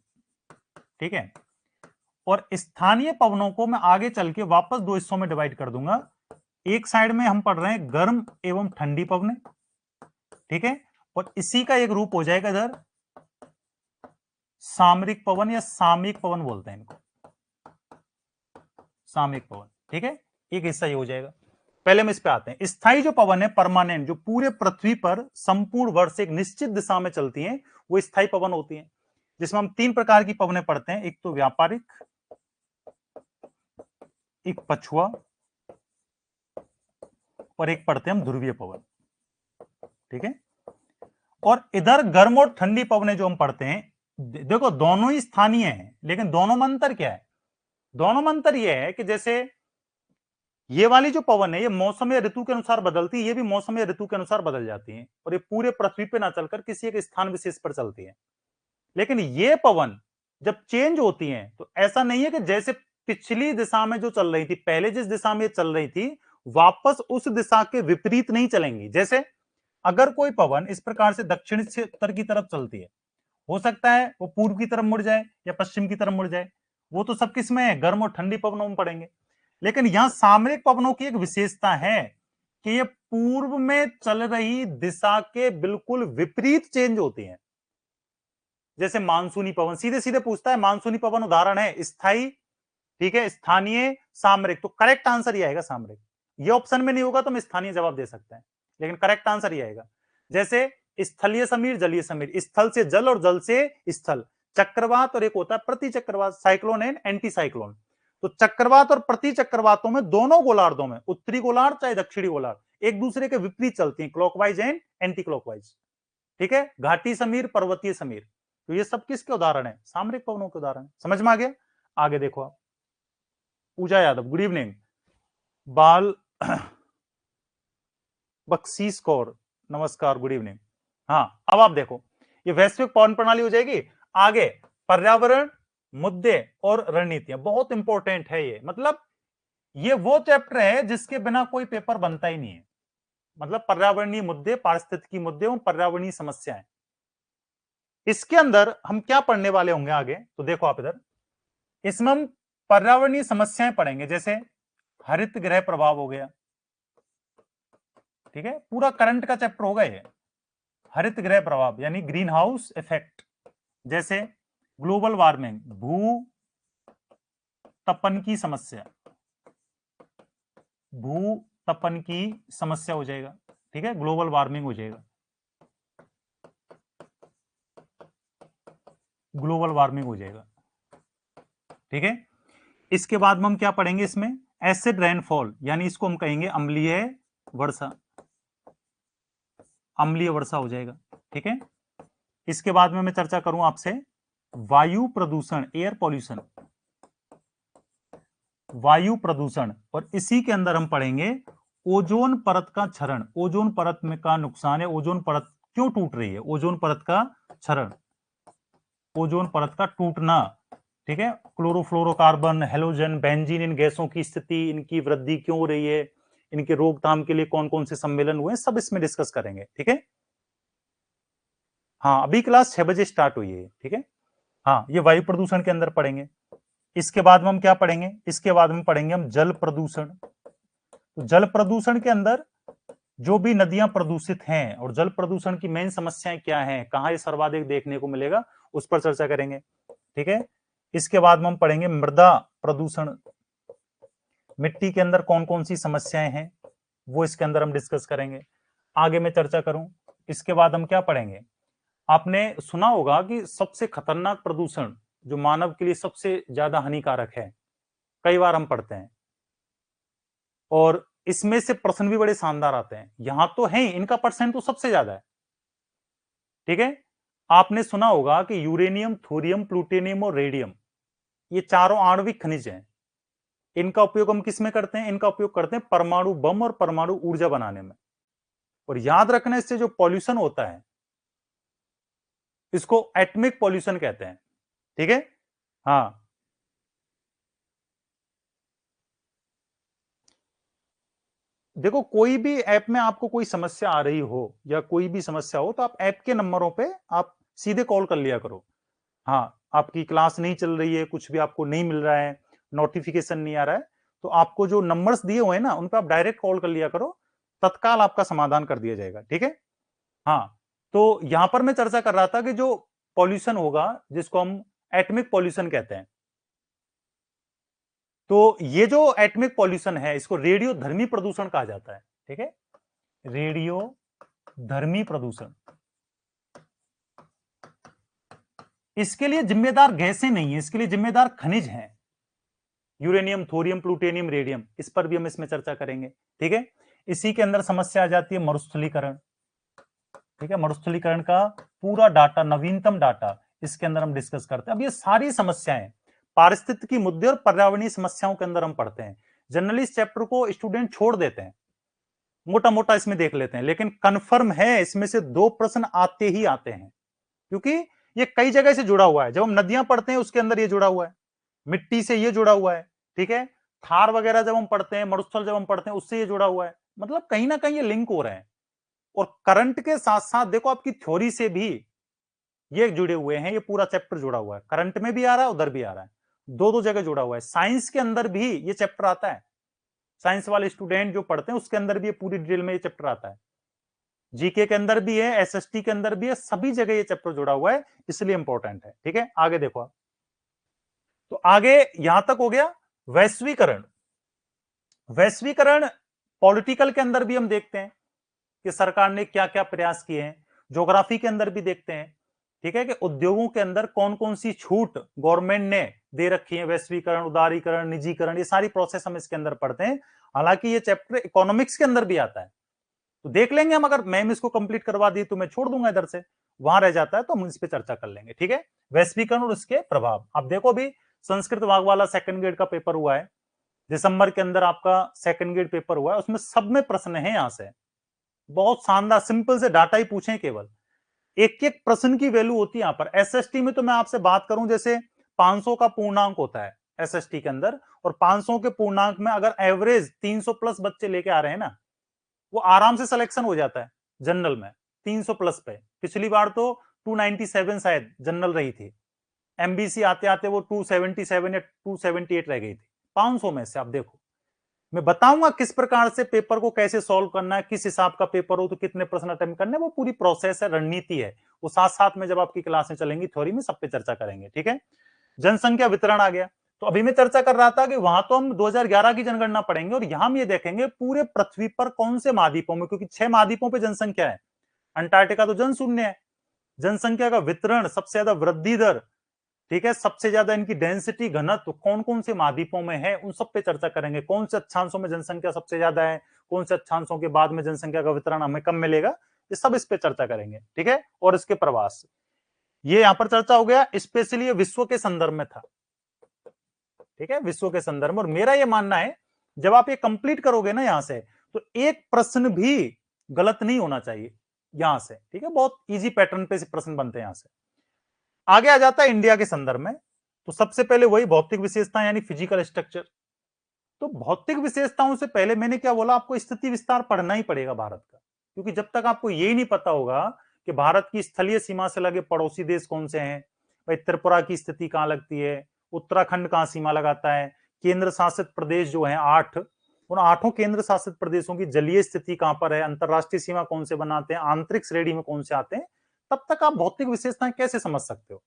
ठीक है। और स्थानीय पवनों को मैं आगे चल के वापस दो हिस्सों में डिवाइड कर दूंगा। एक साइड में हम पढ़ रहे हैं गर्म एवं ठंडी पवनें, ठीक है, और इसी का एक रूप हो जाएगा इधर सामरिक पवन या सामयिक पवन बोलते हैं इनको, सामयिक पवन, ठीक है। एक हिस्सा ये हो जाएगा। पहले हम इस पे आते हैं। स्थायी जो पवन है, परमानेंट, जो पूरे पृथ्वी पर संपूर्ण वर्ष एक निश्चित दिशा में चलती हैं, वो स्थायी पवन होती हैं, जिसमें हम तीन प्रकार की पवनें पढ़ते हैं। एक तो व्यापारिक, एक पछुआ, और एक पढ़ते हैं हम ध्रुवीय पवन, ठीक है। और इधर गर्म और ठंडी पवनें जो हम पढ़ते हैं, देखो दोनों ही स्थानीय हैं, लेकिन दोनों में अंतर क्या है? दोनों में अंतर यह है कि जैसे ये वाली जो पवन है, ये मौसम या ऋतु के अनुसार बदलती है, ये भी मौसम या ऋतु के अनुसार बदल जाती है, और ये पूरे पृथ्वी पे ना चलकर किसी एक स्थान विशेष पर चलती है। लेकिन ये पवन जब चेंज होती हैं, तो ऐसा नहीं है कि जैसे पिछली दिशा में जो चल रही थी, पहले जिस दिशा में चल रही थी, वापस उस दिशा के विपरीत नहीं चलेंगी। जैसे अगर कोई पवन इस प्रकार से दक्षिण से उत्तर की तरफ चलती है, हो सकता है वो पूर्व की तरफ मुड़ जाए या पश्चिम की तरफ मुड़ जाए, वो तो सब किसमें है? गर्म और ठंडी पवनों में पड़ेंगे। लेकिन यहां सामरिक पवनों की एक विशेषता है कि ये पूर्व में चल रही दिशा के बिल्कुल विपरीत चेंज होती हैं। जैसे मानसूनी पवन, सीधे सीधे पूछता है, मानसूनी पवन उदाहरण है स्थायी, ठीक है, स्थानीय, सामरिक। तो करेक्ट आंसर ये आएगा सामरिक। ये ऑप्शन में नहीं होगा तो हम स्थानीय जवाब दे सकते हैं, लेकिन करेक्ट आंसर ये आएगा। जैसे स्थलीय समीर, जलीय समीर, स्थल से जल और जल से स्थल, चक्रवात, और एक होता है प्रति चक्रवात, साइक्लोन एंड एंटी साइक्लोन। तो चक्रवात और प्रति चक्रवातों में, दोनों गोलार्धों में, उत्तरी गोलार्ध चाहे दक्षिणी गोलार्ध, एक दूसरे के विपरीत चलती हैं, क्लॉकवाइज एंड एंटी क्लॉकवाइज, ठीक है। घाटी समीर, पर्वतीय समीर, तो ये सब किसके उदाहरण है? सामरिक पवनों के उदाहरण। समझ में आ गया? आगे देखो आप। पूजा यादव, गुड इवनिंग। बाल बख्शीश कौर, नमस्कार, गुड इवनिंग। हाँ, अब आप देखो, ये वैश्विक पवन प्रणाली हो जाएगी। आगे पर्यावरण, मुद्दे और रणनीतियां, बहुत इंपॉर्टेंट है ये। मतलब ये वो चैप्टर है जिसके बिना कोई पेपर बनता ही नहीं है। मतलब पर्यावरणीय मुद्दे, पारिस्थितिकी मुद्दे और पर्यावरणीय समस्याएं, इसके अंदर हम क्या पढ़ने वाले होंगे आगे? तो देखो आप इधर, इसमें हम पर्यावरणीय समस्याएं पढ़ेंगे, जैसे हरित गृह प्रभाव हो गया, ठीक है, पूरा करंट का चैप्टर होगा ये। हरित गृह प्रभाव यानी ग्रीन हाउस इफेक्ट, जैसे ग्लोबल वार्मिंग, भू तपन की समस्या, भू तपन की समस्या हो जाएगा, ठीक है, ग्लोबल वार्मिंग हो जाएगा, ग्लोबल वार्मिंग हो जाएगा, ठीक है। इसके बाद में हम क्या पढ़ेंगे इसमें? एसिड रेनफॉल, यानी इसको हम कहेंगे अम्लीय वर्षा, अम्लीय वर्षा हो जाएगा, ठीक है। इसके बाद में मैं चर्चा करूं आपसे वायु प्रदूषण, एयर पॉल्यूशन, वायु प्रदूषण, और इसी के अंदर हम पढ़ेंगे ओजोन परत का क्षरण, ओजोन परत में का नुकसान है, ओजोन परत क्यों टूट रही है, ओजोन परत का क्षरण, ओजोन परत का टूटना, ठीक है। क्लोरोफ्लोरोकार्बन, हेलोजन, बेंजीन, इन गैसों की स्थिति, इनकी वृद्धि क्यों हो रही है, इनके रोकथाम के लिए कौन कौन से सम्मेलन हुए, सब इसमें डिस्कस करेंगे, ठीक है। हाँ, अभी क्लास 6 बजे स्टार्ट हुई है, ठीक है। हाँ, ये वायु प्रदूषण के अंदर पढ़ेंगे। इसके बाद में हम क्या पढ़ेंगे? इसके बाद में पढ़ेंगे हम जल प्रदूषण। तो जल प्रदूषण के अंदर जो भी नदियां प्रदूषित हैं और जल प्रदूषण की मेन समस्याएं क्या हैं, कहां ये सर्वाधिक देखने को मिलेगा, उस पर चर्चा करेंगे, ठीक है। इसके बाद में हम पढ़ेंगे मृदा प्रदूषण, मिट्टी के अंदर कौन कौन सी समस्याएं हैं, वो इसके अंदर हम डिस्कस करेंगे, आगे मैं चर्चा करूं। इसके बाद हम क्या पढ़ेंगे? आपने सुना होगा कि सबसे खतरनाक प्रदूषण जो मानव के लिए सबसे ज्यादा हानिकारक है, कई बार हम पढ़ते हैं, और इसमें से प्रश्न भी बड़े शानदार आते हैं। यहां तो है, इनका परसेंट तो सबसे ज्यादा है, ठीक है। आपने सुना होगा कि यूरेनियम, थोरियम, प्लूटोनियम और रेडियम, ये चारों आणविक खनिज हैं। इनका उपयोग हम किस में करते हैं? इनका उपयोग करते हैं परमाणु बम और परमाणु ऊर्जा बनाने में। और याद रखना, इससे जो पॉल्यूशन होता है इसको एटमिक पॉल्यूशन कहते हैं। ठीक है, हाँ। देखो, कोई भी ऐप में आपको कोई समस्या आ रही हो या कोई भी समस्या हो तो आप ऐप के नंबरों पे आप सीधे कॉल कर लिया करो। हाँ, आपकी क्लास नहीं चल रही है, कुछ भी आपको नहीं मिल रहा है, नोटिफिकेशन नहीं आ रहा है, तो आपको जो नंबर्स दिए हुए हैं ना उन पर आप डायरेक्ट कॉल कर लिया करो, तत्काल आपका समाधान कर दिया जाएगा। ठीक है, हाँ। तो यहां पर मैं चर्चा कर रहा था कि जो पॉल्यूशन होगा जिसको हम एटमिक पॉल्यूशन कहते हैं, तो ये जो एटमिक पॉल्यूशन है इसको रेडियो धर्मी प्रदूषण कहा जाता है। ठीक है, रेडियो धर्मी प्रदूषण। इसके लिए जिम्मेदार गैसें नहीं है, इसके लिए जिम्मेदार खनिज हैं, यूरेनियम, थोरियम, प्लूटोनियम, रेडियम। इस पर भी हम इसमें चर्चा करेंगे। ठीक है, इसी के अंदर समस्या आ जाती है मरुस्थलीकरण। ठीक है, मरुस्थलीकरण का पूरा डाटा, नवीनतम डाटा इसके अंदर हम डिस्कस करते हैं। अब ये सारी समस्याएं पारिस्थितिकी मुद्दे और पर्यावरणीय समस्याओं के अंदर हम पढ़ते हैं। जनरली इस चैप्टर को स्टूडेंट छोड़ देते हैं, मोटा मोटा इसमें देख लेते हैं, लेकिन कंफर्म है इसमें से 2 प्रश्न आते ही आते हैं, क्योंकि ये कई जगह से जुड़ा हुआ है। जब हम नदियां पढ़ते हैं उसके अंदर ये जुड़ा हुआ है, मिट्टी से ये जुड़ा हुआ है। ठीक है, थार वगैरह जब हम पढ़ते हैं, मरुस्थल जब हम पढ़ते हैं उससे ये जुड़ा हुआ है, मतलब कहीं ना कहीं ये लिंक हो रहे हैं। और करंट के साथ साथ देखो आपकी थ्योरी से भी ये जुड़े हुए हैं, ये पूरा चैप्टर जुड़ा हुआ है, करंट में भी आ रहा है उधर भी आ रहा है, दो दो जगह जुड़ा हुआ है। साइंस के अंदर भी ये चैप्टर आता है, साइंस वाले स्टूडेंट जो पढ़ते हैं उसके अंदर भी ये पूरी डिटेल में ये चैप्टर आता है, जीके के अंदर भी है, एसएसटी के अंदर भी है, सभी जगह ये चैप्टर जुड़ा हुआ है, इसलिए इंपॉर्टेंट है। ठीक है, आगे देखो आप, तो आगे यहां तक हो गया वैश्वीकरण। वैश्वीकरण पॉलिटिकल के अंदर भी हम देखते हैं कि सरकार ने क्या क्या प्रयास किए हैं, ज्योग्राफी के अंदर भी देखते हैं। ठीक है, कि उद्योगों के अंदर कौन कौन सी छूट गवर्नमेंट ने दे रखी है, वैश्वीकरण, उदारीकरण, निजीकरण, ये सारी प्रोसेस हम इसके अंदर पढ़ते हैं। हालांकि ये चैप्टर इकोनॉमिक्स के अंदर भी आता है, तो देख लेंगे हम, अगर मैम इसको कंप्लीट करवा दी तो मैं छोड़ दूंगा इधर से, वहां रह जाता है तो हम इस पर चर्चा कर लेंगे। ठीक है, वैश्वीकरण और उसके प्रभाव। अब देखो, अभी संस्कृत भाग वाला सेकंड ग्रेड का पेपर हुआ है, दिसंबर के अंदर आपका सेकंड ग्रेड पेपर हुआ है, उसमें सब में प्रश्न है, यहां से बहुत शानदार सिंपल से डाटा ही पूछे, केवल एक एक प्रश्न की वैल्यू होती है यहां पर। एसएसटी में तो मैं आपसे बात करूं, जैसे 500 का पूर्णांक होता है एसएसटी के अंदर, और 500 के पूर्णांक में अगर एवरेज 300 प्लस बच्चे लेके आ रहे हैं ना, वो आराम से सिलेक्शन हो जाता है जनरल में 300 प्लस पे। पिछली बार तो 297 शायद जनरल रही थी, एमबीसी आते आते वो 277 या 278 रह गई थी 500 में से। आप देखो, मैं बताऊंगा किस प्रकार से पेपर को कैसे सॉल्व करना है, किस हिसाब का पेपर हो तो कितने प्रश्न अटेम्प्ट करने, वो पूरी प्रोसेस है, रणनीति है, वो साथ साथ में जब आपकी क्लासें चलेंगी थ्योरी में सब पे चर्चा करेंगे। ठीक है, जनसंख्या वितरण आ गया, तो अभी मैं चर्चा कर रहा था कि वहां तो हम 2011 की जनगणना पढ़ेंगे और यहां हम ये देखेंगे पूरे पृथ्वी पर कौन से महाद्वीपों में, क्योंकि 6 महाद्वीपों पर जनसंख्या है, अंटार्कटिका तो जनशून्य है, जनसंख्या का वितरण, सबसे ज्यादा वृद्धि दर, ठीक है, सबसे ज्यादा इनकी डेंसिटी, घनत्व कौन कौन से महाद्वीपों में है, उन सब पे चर्चा करेंगे। कौन से अक्षांशों में जनसंख्या सबसे ज्यादा है, कौन से अक्षांशों के बाद में जनसंख्या का वितरण हमें कम मिलेगा, ये सब इस पे चर्चा करेंगे। ठीक है, और इसके प्रवास, ये यहां पर चर्चा हो गया, स्पेशली ये विश्व के संदर्भ में था। ठीक है, विश्व के संदर्भ में। और मेरा ये मानना है जब आप ये कंप्लीट करोगे ना यहां से, तो एक प्रश्न भी गलत नहीं होना चाहिए यहां से। ठीक है, बहुत इजी पैटर्न पे प्रश्न बनते हैं यहां से। आगे आ जाता है इंडिया के संदर्भ में, तो सबसे पहले वही भौतिक विशेषता यानी फिजिकल स्ट्रक्चर। तो भौतिक विशेषताओं से पहले मैंने क्या बोला, आपको स्थिति विस्तार पढ़ना ही पड़ेगा भारत का, क्योंकि जब तक आपको यही नहीं पता होगा कि भारत की स्थलीय सीमा से लगे पड़ोसी देश कौन से हैं, भाई त्रिपुरा की स्थिति कहां लगती है, उत्तराखंड कहां सीमा लगाता है, केंद्र शासित प्रदेश जो है 8, उन 8 केंद्र शासित प्रदेशों की जलीय स्थिति कहां पर है, अंतरराष्ट्रीय सीमा कौन से बनाते हैं, आंतरिक श्रेणी में कौन से आते हैं, तब तक आप भौतिक विशेषताएं कैसे समझ सकते हो,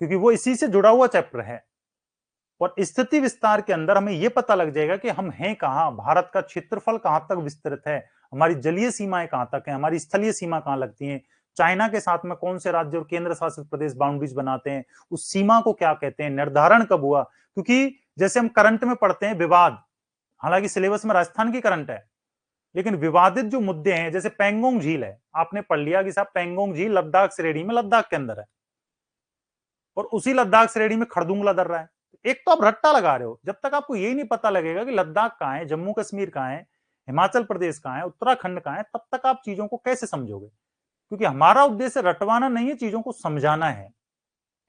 क्योंकि वो इसी से जुड़ा हुआ चैप्टर है। और स्थिति विस्तार के अंदर हमें यह पता लग जाएगा कि हम हैं कहां, भारत का क्षेत्रफल कहां तक विस्तृत है, हमारी जलीय सीमाएं कहां तक है, हमारी स्थलीय सीमा कहां लगती है, चाइना के साथ में कौन से राज्य और केंद्र शासित प्रदेश बाउंड्रीज बनाते हैं, उस सीमा को क्या कहते हैं, निर्धारण कब हुआ। क्योंकि जैसे हम करंट में पढ़ते हैं विवाद, हालांकि सिलेबस में राजस्थान की करंट है, लेकिन विवादित जो मुद्दे हैं, जैसे पेंगोंग झील है, आपने पढ़ लिया कि साहब पेंगोंग झील लद्दाख श्रेणी में, लद्दाख के अंदर है, और उसी लद्दाख श्रेणी में खरदुंगला दर्रा है। एक तो आप रट्टा लगा रहे हो, जब तक आपको यही नहीं पता लगेगा कि लद्दाख कहाँ है, जम्मू कश्मीर कहाँ है, हिमाचल प्रदेश कहाँ है, उत्तराखंड कहाँ है, तब तक आप चीजों को कैसे समझोगे? क्योंकि हमारा उद्देश्य रटवाना नहीं है, चीजों को समझाना है।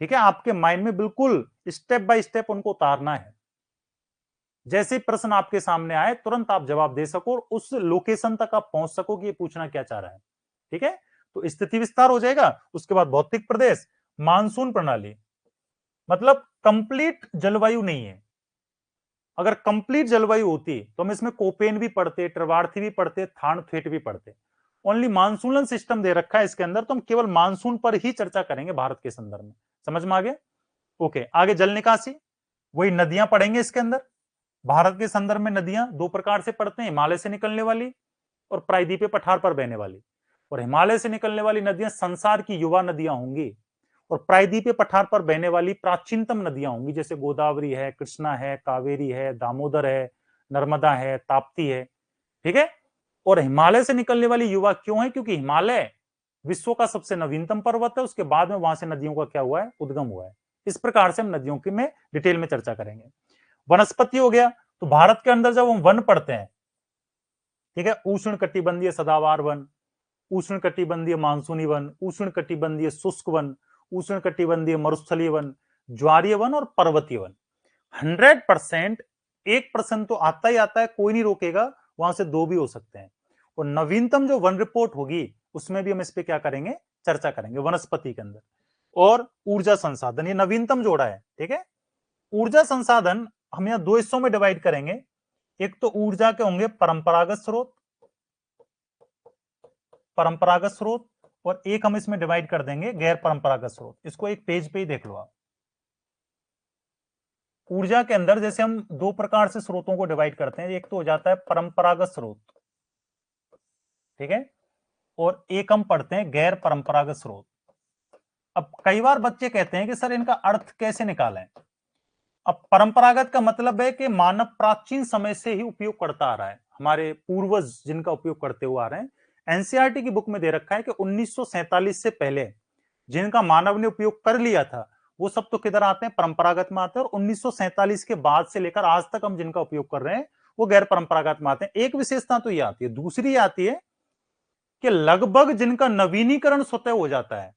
ठीक है, आपके माइंड में बिल्कुल स्टेप बाय स्टेप उनको उतारना है। जैसे प्रश्न आपके सामने आए तुरंत आप जवाब दे सको और उस लोकेशन तक आप पहुंच सको कि ये पूछना क्या चाह रहा है। ठीक है, तो स्थिति विस्तार हो जाएगा। उसके बाद भौतिक प्रदेश, मानसून प्रणाली, मतलब कंप्लीट जलवायु नहीं है। अगर कंप्लीट जलवायु होती तो हम इसमें कोपेन भी पढ़ते, ट्रवार्थी भी पढ़ते, थानथेट भी पढ़ते। ओनली मानसूलन सिस्टम दे रखा है इसके अंदर, तो हम केवल मानसून पर ही चर्चा करेंगे भारत के संदर्भ में। समझ में आ गया? ओके, आगे जल निकासी, वही नदियां पढ़ेंगे इसके अंदर। भारत के संदर्भ में नदियां दो प्रकार से पढ़ते हैं, हिमालय से निकलने वाली और प्रायद्वीपीय पठार पर बहने वाली। और हिमालय से निकलने वाली नदियां संसार की युवा नदियां होंगी, और प्रायद्वीपीय पठार पर बहने वाली प्राचीनतम नदियां होंगी, जैसे गोदावरी है, कृष्णा है, कावेरी है, दामोदर है, नर्मदा है, ताप्ती है। ठीक है, और हिमालय से निकलने वाली युवा क्यों है? क्योंकि हिमालय विश्व का सबसे नवीनतम पर्वत है, उसके बाद में वहां से नदियों का क्या हुआ है? उद्गम हुआ है। इस प्रकार से हम नदियों की में डिटेल में चर्चा करेंगे। वनस्पति हो गया, तो भारत के अंदर जब हम वन पढ़ते हैं, ठीक है, उष्ण कटिबंधीय सदाबहार वन, उष्ण कटिबंधीय मानसूनी वन, उष्ण कटिबंधीय शुष्क वन, उष्ण कटिबंधीय मरुस्थलीय वन, ज्वारीय वन और पर्वतीय वन। 100% 1% तो आता ही आता है, कोई नहीं रोकेगा, वहां से दो भी हो सकते हैं। और नवीनतम जो वन रिपोर्ट होगी उसमें भी हम इस पे क्या करेंगे? चर्चा करेंगे वनस्पति के अंदर। और ऊर्जा संसाधन, ये नवीनतम जोड़ा है। ठीक है, ऊर्जा संसाधन हम यहां दो हिस्सों में डिवाइड करेंगे। एक तो ऊर्जा के होंगे परंपरागत स्रोत, परंपरागत स्रोत, और एक हम इसमें डिवाइड कर देंगे गैर परंपरागत स्रोत। इसको एक पेज पे ही देख लो आप। ऊर्जा के अंदर जैसे हम दो प्रकार से स्रोतों को डिवाइड करते हैं, एक तो हो जाता है परंपरागत स्रोत, ठीक है, और एक हम पढ़ते हैं गैर परंपरागत स्रोत। अब कई बार बच्चे कहते हैं कि सर इनका अर्थ कैसे निकालें? अब परंपरागत का मतलब है कि मानव प्राचीन समय से ही उपयोग करता आ रहा है, हमारे पूर्वज जिनका उपयोग करते हुए आ रहे हैं। एनसीईआरटी की बुक में दे रखा है कि 1947 से पहले जिनका मानव ने उपयोग कर लिया था, वो सब तो किधर आते हैं? परंपरागत में आते हैं। और 1947 के बाद से लेकर आज तक हम जिनका उपयोग कर रहे हैं वो गैर परंपरागत में आते हैं। एक विशेषता तो ये आती है। दूसरी ये आती है कि लगभग जिनका नवीनीकरण स्वतः हो जाता है,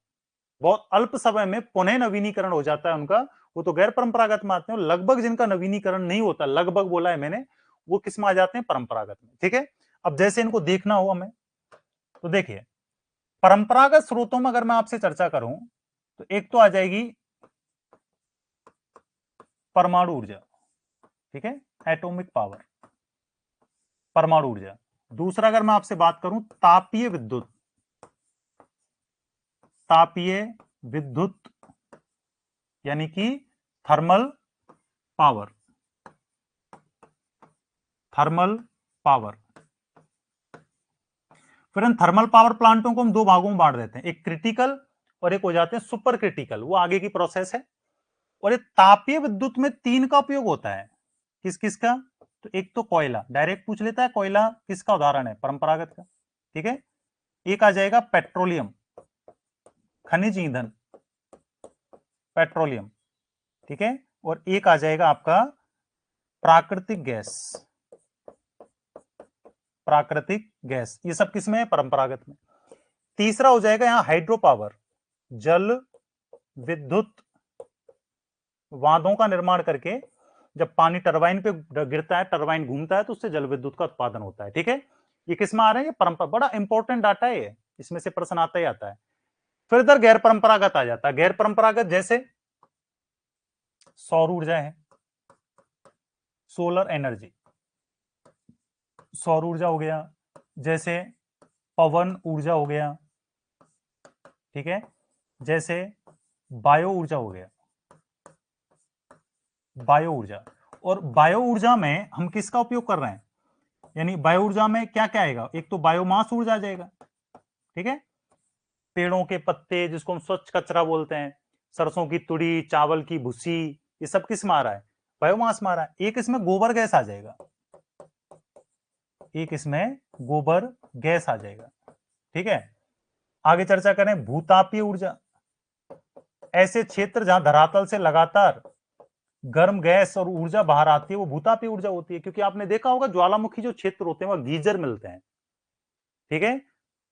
बहुत अल्प समय में पुनः नवीनीकरण हो जाता है उनका, वो तो गैर परंपरागत में आते हैं। लगभग जिनका नवीनीकरण नहीं होता, लगभग बोला है मैंने, वो किस में आ जाते हैं? परंपरागत में। ठीक है, अब जैसे इनको देखना हो हमें, तो देखिए परंपरागत स्रोतों में अगर मैं आपसे चर्चा करूं तो एक तो आ जाएगी परमाणु ऊर्जा, ठीक है, एटॉमिक पावर, परमाणु ऊर्जा। दूसरा अगर मैं आपसे बात करूं तापीय विद्युत, तापीय विद्युत यानी कि थर्मल पावर, थर्मल पावर। फिर इन थर्मल पावर प्लांटों को हम दो भागों में बांट देते हैं, एक क्रिटिकल और एक हो जाते हैं सुपर क्रिटिकल, वो आगे की प्रोसेस है। और ये तापीय विद्युत में तीन का उपयोग होता है। किस किस का? तो एक तो कोयला, डायरेक्ट पूछ लेता है कोयला किसका उदाहरण है? परंपरागत का। ठीक है, एक आ जाएगा पेट्रोलियम, खनिज ईंधन, पेट्रोलियम, ठीक है, और एक आ जाएगा आपका प्राकृतिक गैस, प्राकृतिक गैस। ये सब किसमें है? परंपरागत में। तीसरा हो जाएगा यहां हाइड्रो पावर, जल विद्युत बांधों का निर्माण करके जब पानी टरबाइन पे गिरता है, टरबाइन घूमता है, तो उससे जल विद्युत का उत्पादन होता है। ठीक है, ये किसमें आ रहे हैं? ये परंपरा, बड़ा इंपॉर्टेंट डाटा है ये, इसमें से प्रश्न आता ही आता है। फिर इधर गैर परंपरागत आ जाता है। गैर परंपरागत जैसे सौर ऊर्जा है, सोलर एनर्जी, सौर ऊर्जा हो गया, जैसे पवन ऊर्जा हो गया, ठीक है, जैसे बायो ऊर्जा हो गया, बायो ऊर्जा। और बायो ऊर्जा में हम किसका उपयोग कर रहे हैं? यानी बायो ऊर्जा में क्या क्या आएगा? एक तो बायोमास ऊर्जा आ जाएगा, ठीक है, पेड़ों के पत्ते जिसको हम स्वच्छ कचरा बोलते हैं, सरसों की तुड़ी, चावल की भूसी, ये सब किस में आ रहा है? बायोमास में आ रहा है। एक इसमें गोबर गैस आ जाएगा, एक इसमें गोबर गैस आ जाएगा। ठीक है, आगे चर्चा करें भूतापीय ऊर्जा, ऐसे क्षेत्र जहां धरातल से लगातार गर्म गैस और ऊर्जा बाहर आती है वो भूतापीय ऊर्जा होती है, क्योंकि आपने देखा होगा ज्वालामुखी जो क्षेत्र होते हैं वहां गीजर मिलते हैं। ठीक है,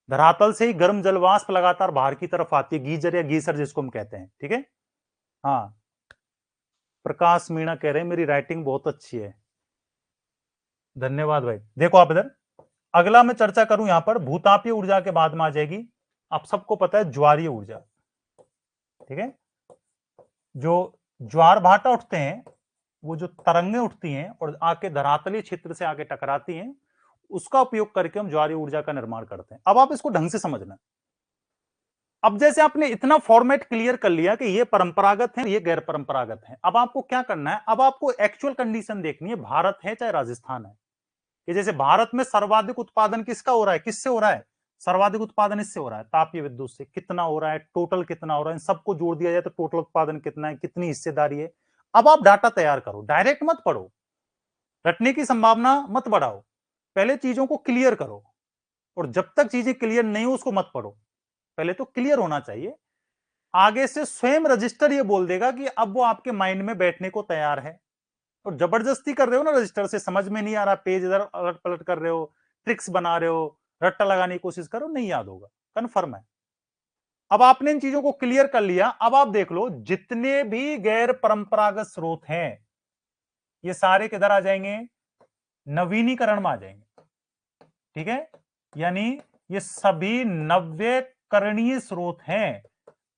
धरातल से ही गर्म जलवाष्प लगातार बाहर की तरफ आती है, गीजर या गीसर जिसको हम कहते हैं। ठीक है, हाँ, प्रकाश मीणा कह रहे हैं मेरी राइटिंग बहुत अच्छी है, धन्यवाद भाई। देखो आप इधर, अगला मैं चर्चा करूं यहां पर भूतापीय ऊर्जा के बाद में आ जाएगी, आप सबको पता है ज्वारीय ऊर्जा। ठीक है, जो ज्वार भाटा उठते हैं, वो जो तरंगें उठती हैं और आके धरातलीय क्षेत्र से आके टकराती हैं, उसका उपयोग करके हम ज्वारीय ऊर्जा का निर्माण करते हैं। अब आप इसको ढंग से समझना। अब जैसे आपने इतना फॉर्मेट क्लियर कर लिया कि ये परंपरागत है, ये गैर परंपरागत है, अब आपको क्या करना है, अब आपको एक्चुअल कंडीशन देखनी है, भारत है चाहे राजस्थान है। कि जैसे भारत में सर्वाधिक उत्पादन किसका हो रहा है, किससे हो रहा है, सर्वाधिक उत्पादन इससे हो रहा है, तापीय विद्युत से। कितना हो रहा है, टोटल कितना हो रहा है, इन सबको जोड़ दिया जाए तो टोटल उत्पादन कितना है, कितनी हिस्सेदारी है। अब आप डाटा तैयार करो, डायरेक्ट मत पढ़ो, रटने की संभावना मत बढ़ाओ, पहले चीजों को क्लियर करो। और जब तक चीजें क्लियर नहीं हो उसको मत पढ़ो, पहले तो क्लियर होना चाहिए। आगे से स्वयं रजिस्टर ये बोल देगा कि अब वो आपके माइंड में बैठने को तैयार है। और जबरदस्ती कर रहे हो ना रजिस्टर से, समझ में नहीं आ रहा, पेज इधर अलट पलट कर रहे हो, ट्रिक्स बना रहे हो, रट्टा लगाने की कोशिश करो, नहीं याद होगा, कन्फर्म है। अब आपने इन चीजों को क्लियर कर लिया, अब आप देख लो जितने भी गैर परंपरागत स्रोत हैं ये सारे किधर आ जाएंगे, नवीनीकरण में आ जाएंगे। ठीक है, यानी ये सभी नव्यकरणीय स्रोत हैं,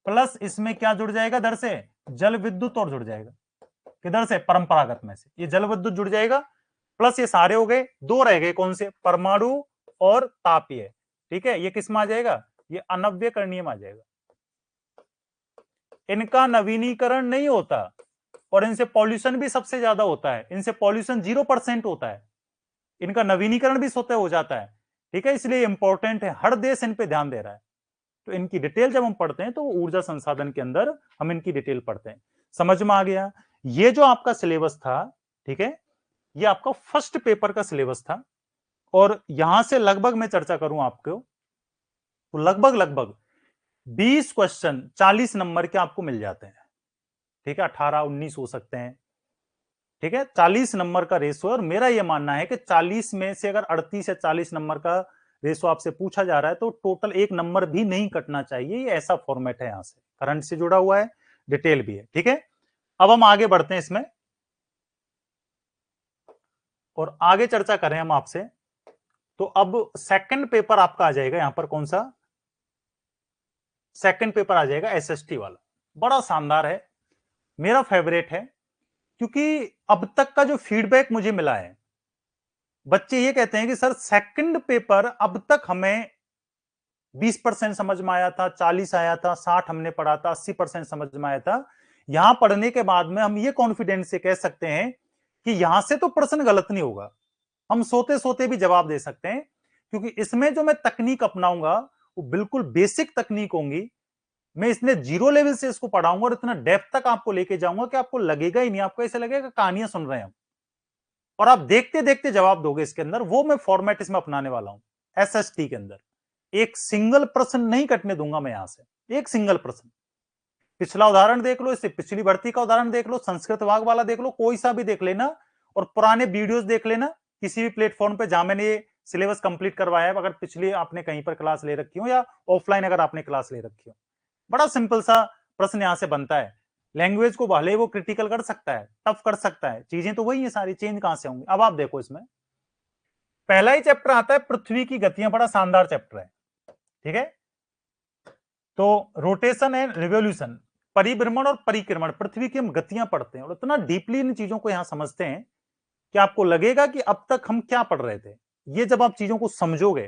प्लस इसमें क्या जुड़ जाएगा दर से, जल विद्युत और जुड़ जाएगा। किधर से, परंपरागत में से ये जल विद्युत जुड़ जाएगा, प्लस ये सारे हो गए, दो रह गए, कौन से, परमाणु और तापीय। ठीक है, ये किस में आ जाएगा, ये अनव्यकरणीय में आ जाएगा। इनका नवीनीकरण नहीं होता और इनसे पॉल्यूशन भी सबसे ज्यादा होता है, इनसे पॉल्यूशन 0% होता है, इनका नवीनीकरण भी स्वतः हो जाता है। ठीक है, इसलिए इंपॉर्टेंट है, हर देश इन पे ध्यान दे रहा है। तो इनकी डिटेल जब हम पढ़ते हैं तो ऊर्जा संसाधन के अंदर हम इनकी डिटेल पढ़ते हैं। समझ में आ गया, ये जो आपका सिलेबस था, ठीक है, ये आपका फर्स्ट पेपर का सिलेबस था। और यहां से लगभग मैं चर्चा करूं आपको, तो लगभग लगभग 20 क्वेश्चन 40 नंबर के आपको मिल जाते हैं। ठीक है, 18-19 हो सकते हैं। ठीक है, 40 नंबर का रेशो है, और मेरा यह मानना है कि 40 में से अगर 38 या 40 नंबर का रेशो आपसे पूछा जा रहा है तो टोटल एक नंबर भी नहीं कटना चाहिए। ये ऐसा फॉर्मेट है, यहां से करंट से जुड़ा हुआ है, डिटेल भी है। ठीक है, अब हम आगे बढ़ते हैं इसमें और आगे चर्चा करें हम आपसे। तो अब सेकंड पेपर आपका आ जाएगा यहां पर, कौन सा सेकंड पेपर आ जाएगा, एसएसटी वाला। बड़ा शानदार है, मेरा फेवरेट है, क्योंकि अब तक का जो फीडबैक मुझे मिला है, बच्चे ये कहते हैं कि सर सेकंड पेपर अब तक हमें 20% समझ में आया था, 40 आया था, 60 हमने पढ़ा था, 80% समझ में आया था। यहां पढ़ने के बाद में हम ये कॉन्फिडेंस से कह सकते हैं कि यहां से तो प्रश्न गलत नहीं होगा, हम सोते सोते भी जवाब दे सकते हैं, क्योंकि इसमें जो मैं तकनीक अपनाऊंगा वो बिल्कुल बेसिक तकनीक होंगी। मैं इसने जीरो लेवल से इसको पढ़ाऊंगा और इतना डेप्थ तक आपको लेके जाऊंगा कि आपको लगेगा ही नहीं, आपको ऐसे लगेगा कहानियां सुन रहे हैं हम, और आप देखते देखते जवाब दोगे इसके अंदर। वो मैं फॉर्मेट इसमें अपनाने वाला हूं एसएसटी के अंदर। एक सिंगल प्रश्न नहीं कटने दूंगा मैं यहां से, एक सिंगल प्रश्न। पिछला उदाहरण देख लो, इससे पिछली भर्ती का उदाहरण देख लो, संस्कृत विभाग वाला देख लो, कोई सा भी देख लेना, और पुराने वीडियोस देख लेना किसी भी प्लेटफॉर्म पे जहां मैंने ये सिलेबस कंप्लीट करवाया है, अगर पिछली आपने कहीं पर क्लास ले रखी हो या ऑफलाइन अगर आपने क्लास ले रखी हो। बड़ा सिंपल सा प्रश्न यहां से बनता है। लैंग्वेज को भले वो क्रिटिकल कर सकता है, टफ कर सकता है, चीजें तो वही है सारी, चेंज कहां से होंगी। अब आप देखो, इसमें पहला ही चैप्टर आता है पृथ्वी की गतियां, बड़ा शानदार चैप्टर है। ठीक है, तो रोटेशन एंड रिवोल्यूशन, परिभ्रमण और परिक्रमण, पृथ्वी की हम गतियां पढ़ते हैं और इतना डीपली इन चीजों को यहां समझते हैं कि आपको लगेगा कि अब तक हम क्या पढ़ रहे थे। ये जब आप चीजों को समझोगे,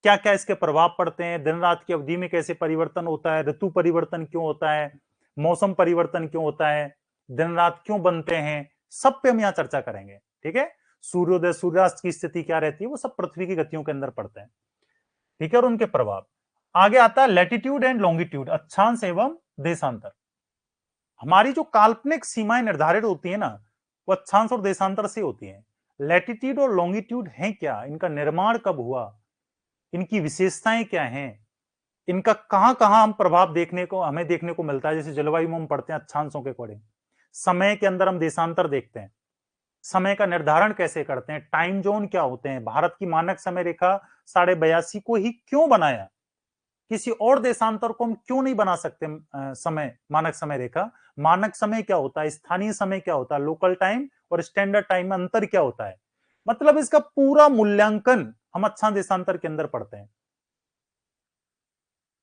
क्या क्या इसके प्रभाव पड़ते हैं, दिन रात की अवधि में कैसे परिवर्तन होता है, ऋतु परिवर्तन क्यों होता है, मौसम परिवर्तन क्यों होता है, दिन रात क्यों बनते हैं, सब पे हम यहां चर्चा करेंगे। ठीक है, सूर्योदय सूर्यास्त की स्थिति क्या रहती है, वो सब पृथ्वी की गतियों के अंदर पड़ते हैं। ठीक है, और उनके प्रभाव। आगे आता है लैटिट्यूड एंड लॉन्गिट्यूड, अक्षांश एवं देशांतर। हमारी जो काल्पनिक सीमाएं निर्धारित होती है ना, वो अक्षांश और देशांतर से होती हैं। लैटिट्यूड और लॉन्गिट्यूड है क्या, इनका निर्माण कब हुआ, इनकी विशेषताएं क्या हैं, इनका कहां कहां हम प्रभाव देखने को हमें देखने को मिलता है। जैसे जलवायु में हम पढ़ते हैं अक्षांशों के अकॉर्डिंग, समय के अंदर हम देशांतर देखते हैं, समय का निर्धारण कैसे करते हैं, टाइम जोन क्या होते हैं, भारत की मानक समय रेखा 82.5 को ही क्यों बनाया, किसी और देशांतर को हम क्यों नहीं बना सकते समय मानक समय रेखा, मानक समय क्या होता है, स्थानीय समय क्या होता है, लोकल टाइम और स्टैंडर्ड टाइम में अंतर क्या होता है, मतलब इसका पूरा मूल्यांकन हम अच्छा देशांतर के अंदर पढ़ते हैं।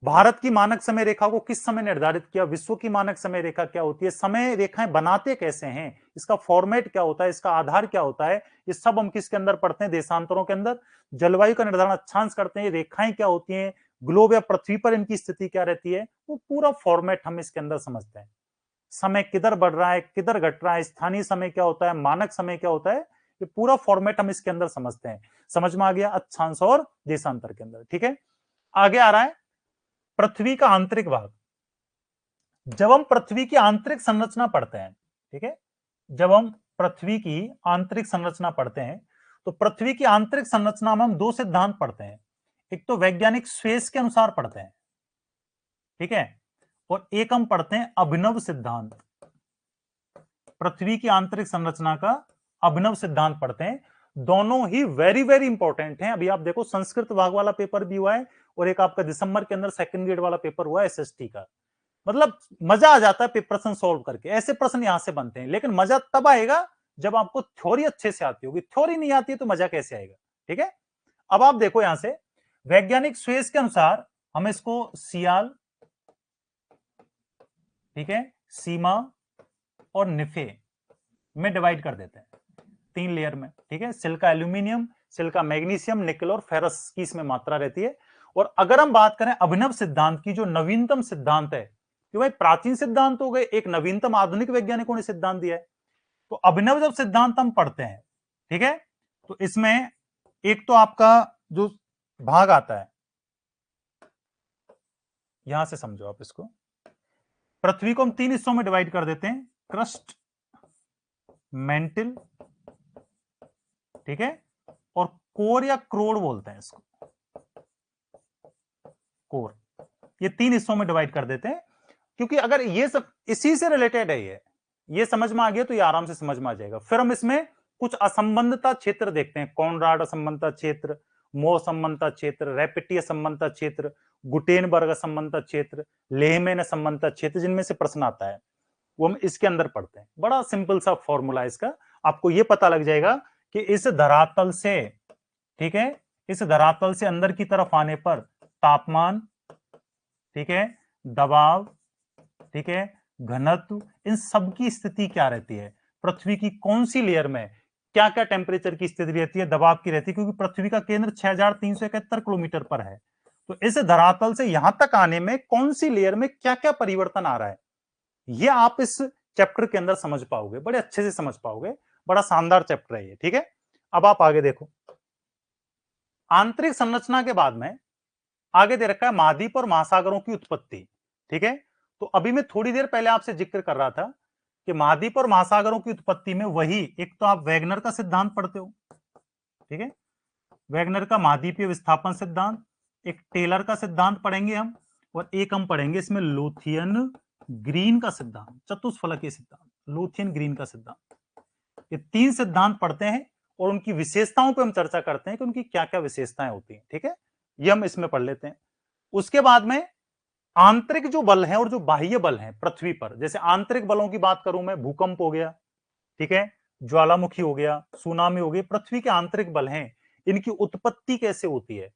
भारत की मानक समय रेखा को किस समय निर्धारित किया, विश्व की मानक समय रेखा क्या होती है, समय रेखाएं बनाते कैसे हैं, इसका फॉर्मेट क्या होता है, इसका आधार क्या होता है, ये सब हम किसके अंदर पढ़ते हैं, देशांतरों के अंदर। जलवायु का निर्धारण अक्षांश करते हैं, रेखाएं क्या होती हैं, ग्लोब या पृथ्वी पर इनकी स्थिति क्या रहती है, वो पूरा फॉर्मेट हम इसके अंदर समझते हैं। समय किधर बढ़ रहा है, किधर घट रहा है, स्थानीय समय क्या होता है, मानक समय क्या होता है, ये पूरा फॉर्मेट हम इसके अंदर समझते हैं। समझ में आ गया, अक्षांश और देशांतर के अंदर। ठीक है, आगे आ रहा है पृथ्वी का आंतरिक भाग। जब हम पृथ्वी की आंतरिक संरचना पढ़ते हैं, ठीक है, जब हम पृथ्वी की आंतरिक संरचना पढ़ते हैं तो पृथ्वी की आंतरिक संरचना में हम दो सिद्धांत पढ़ते हैं, एक तो वैज्ञानिक स्वेस के अनुसार पढ़ते हैं, ठीक है, और एक हम पढ़ते हैं अभिनव सिद्धांत। पृथ्वी की आंतरिक संरचना का अभिनव सिद्धांत पढ़ते हैं, दोनों ही वेरी वेरी इंपॉर्टेंट हैं। अभी आप देखो संस्कृत भाग वाला पेपर भी हुआ है और एक आपका दिसंबर के अंदर सेकंड ग्रेड वाला पेपर हुआ है एसएसटी का। मतलब मजा आ जाता है प्रश्न सॉल्व करके, ऐसे प्रश्न यहां से बनते हैं, लेकिन मजा तब आएगा जब आपको थ्योरी अच्छे से आती होगी, थ्योरी नहीं आती है तो मजा कैसे आएगा। ठीक है, अब आप देखो यहां से वैज्ञानिक स्वेस के अनुसार हम इसको सियाल, ठीक है, सीमा और निफे में डिवाइड कर देते हैं, 3 लेयर में। ठीक है, सिलिका एल्यूमिनियम, सिलिका मैग्नीशियम, निकल और फेरस की इसमें मात्रा रहती है। और अगर हम बात करें अभिनव सिद्धांत की, जो नवीनतम सिद्धांत है, कि भाई प्राचीन सिद्धांत हो गए, एक नवीनतम आधुनिक वैज्ञानिकों ने सिद्धांत दिया है, तो अभिनव जब सिद्धांत हम पढ़ते हैं, ठीक है, तो इसमें एक तो आपका जो भाग आता है, यहां से समझो आप इसको, पृथ्वी को हम 3 हिस्सों में डिवाइड कर देते हैं, क्रस्ट, मेंटल, ठीक है, और कोर या क्रोड बोलते हैं इसको, कोर, ये 3 हिस्सों में डिवाइड कर देते हैं। क्योंकि अगर ये सब इसी से रिलेटेड है, ये समझ में आ गया तो ये आराम से समझ में आ जाएगा। फिर हम इसमें कुछ असंबंधता क्षेत्र देखते हैं, कॉनराड असंबंधता क्षेत्र, मो असंबंधता क्षेत्र, रैपिटी असंबंधता क्षेत्र, गुटेनबर्ग असंबंधता क्षेत्र, लेहमैन असंबंधता क्षेत्र, जिनमें से प्रश्न आता है वो हम इसके अंदर पढ़ते हैं। बड़ा सिंपल सा फॉर्मूला इसका, आपको ये पता लग जाएगा कि इस धरातल से, ठीक है, इस धरातल से अंदर की तरफ आने पर तापमान, ठीक है, दबाव, ठीक है, घनत्व, इन सब की स्थिति क्या रहती है, पृथ्वी की कौन सी लेयर में क्या क्या टेम्परेचर की स्थिति रहती है, दबाव की रहती है, क्योंकि पृथ्वी का केंद्र 6371 किलोमीटर पर है। तो इस धरातल से यहां तक आने में कौन सी लेयर में क्या क्या परिवर्तन आ रहा है, ये आप इस चैप्टर के अंदर समझ पाओगे, बड़े अच्छे से समझ पाओगे, बड़ा शानदार चैप्टर है ये। ठीक है, अब आप आगे देखो, आंतरिक संरचना के बाद में आगे दे रखा है महाद्वीप और महासागरों की उत्पत्ति। ठीक है, तो अभी मैं थोड़ी देर पहले आपसे जिक्र कर रहा था कि महाद्वीप और महासागरों की उत्पत्ति में वही, एक तो आप वैगनर का सिद्धांत पढ़ते हो, ठीक है, वैगनर का महाद्वीपीय विस्थापन सिद्धांत, एक टेलर का सिद्धांत पढ़ेंगे हम, और एक हम पढ़ेंगे इसमें लोथियन ग्रीन का सिद्धांत, चतुष्फलकीय सिद्धांत, लोथियन ग्रीन का सिद्धांत। ये 3 सिद्धांत पढ़ते हैं और उनकी विशेषताओं पे हम चर्चा करते हैं कि उनकी क्या क्या विशेषताएं होती हैं। ठीक है, ये हम इसमें पढ़ लेते हैं। उसके बाद में आंतरिक जो बल हैं और जो बाह्य बल हैं पृथ्वी पर, जैसे आंतरिक बलों की बात करूं मैं, भूकंप हो गया, ठीक है, ज्वालामुखी हो गया, सुनामी हो गई, पृथ्वी के आंतरिक बल हैं, इनकी उत्पत्ति कैसे होती है,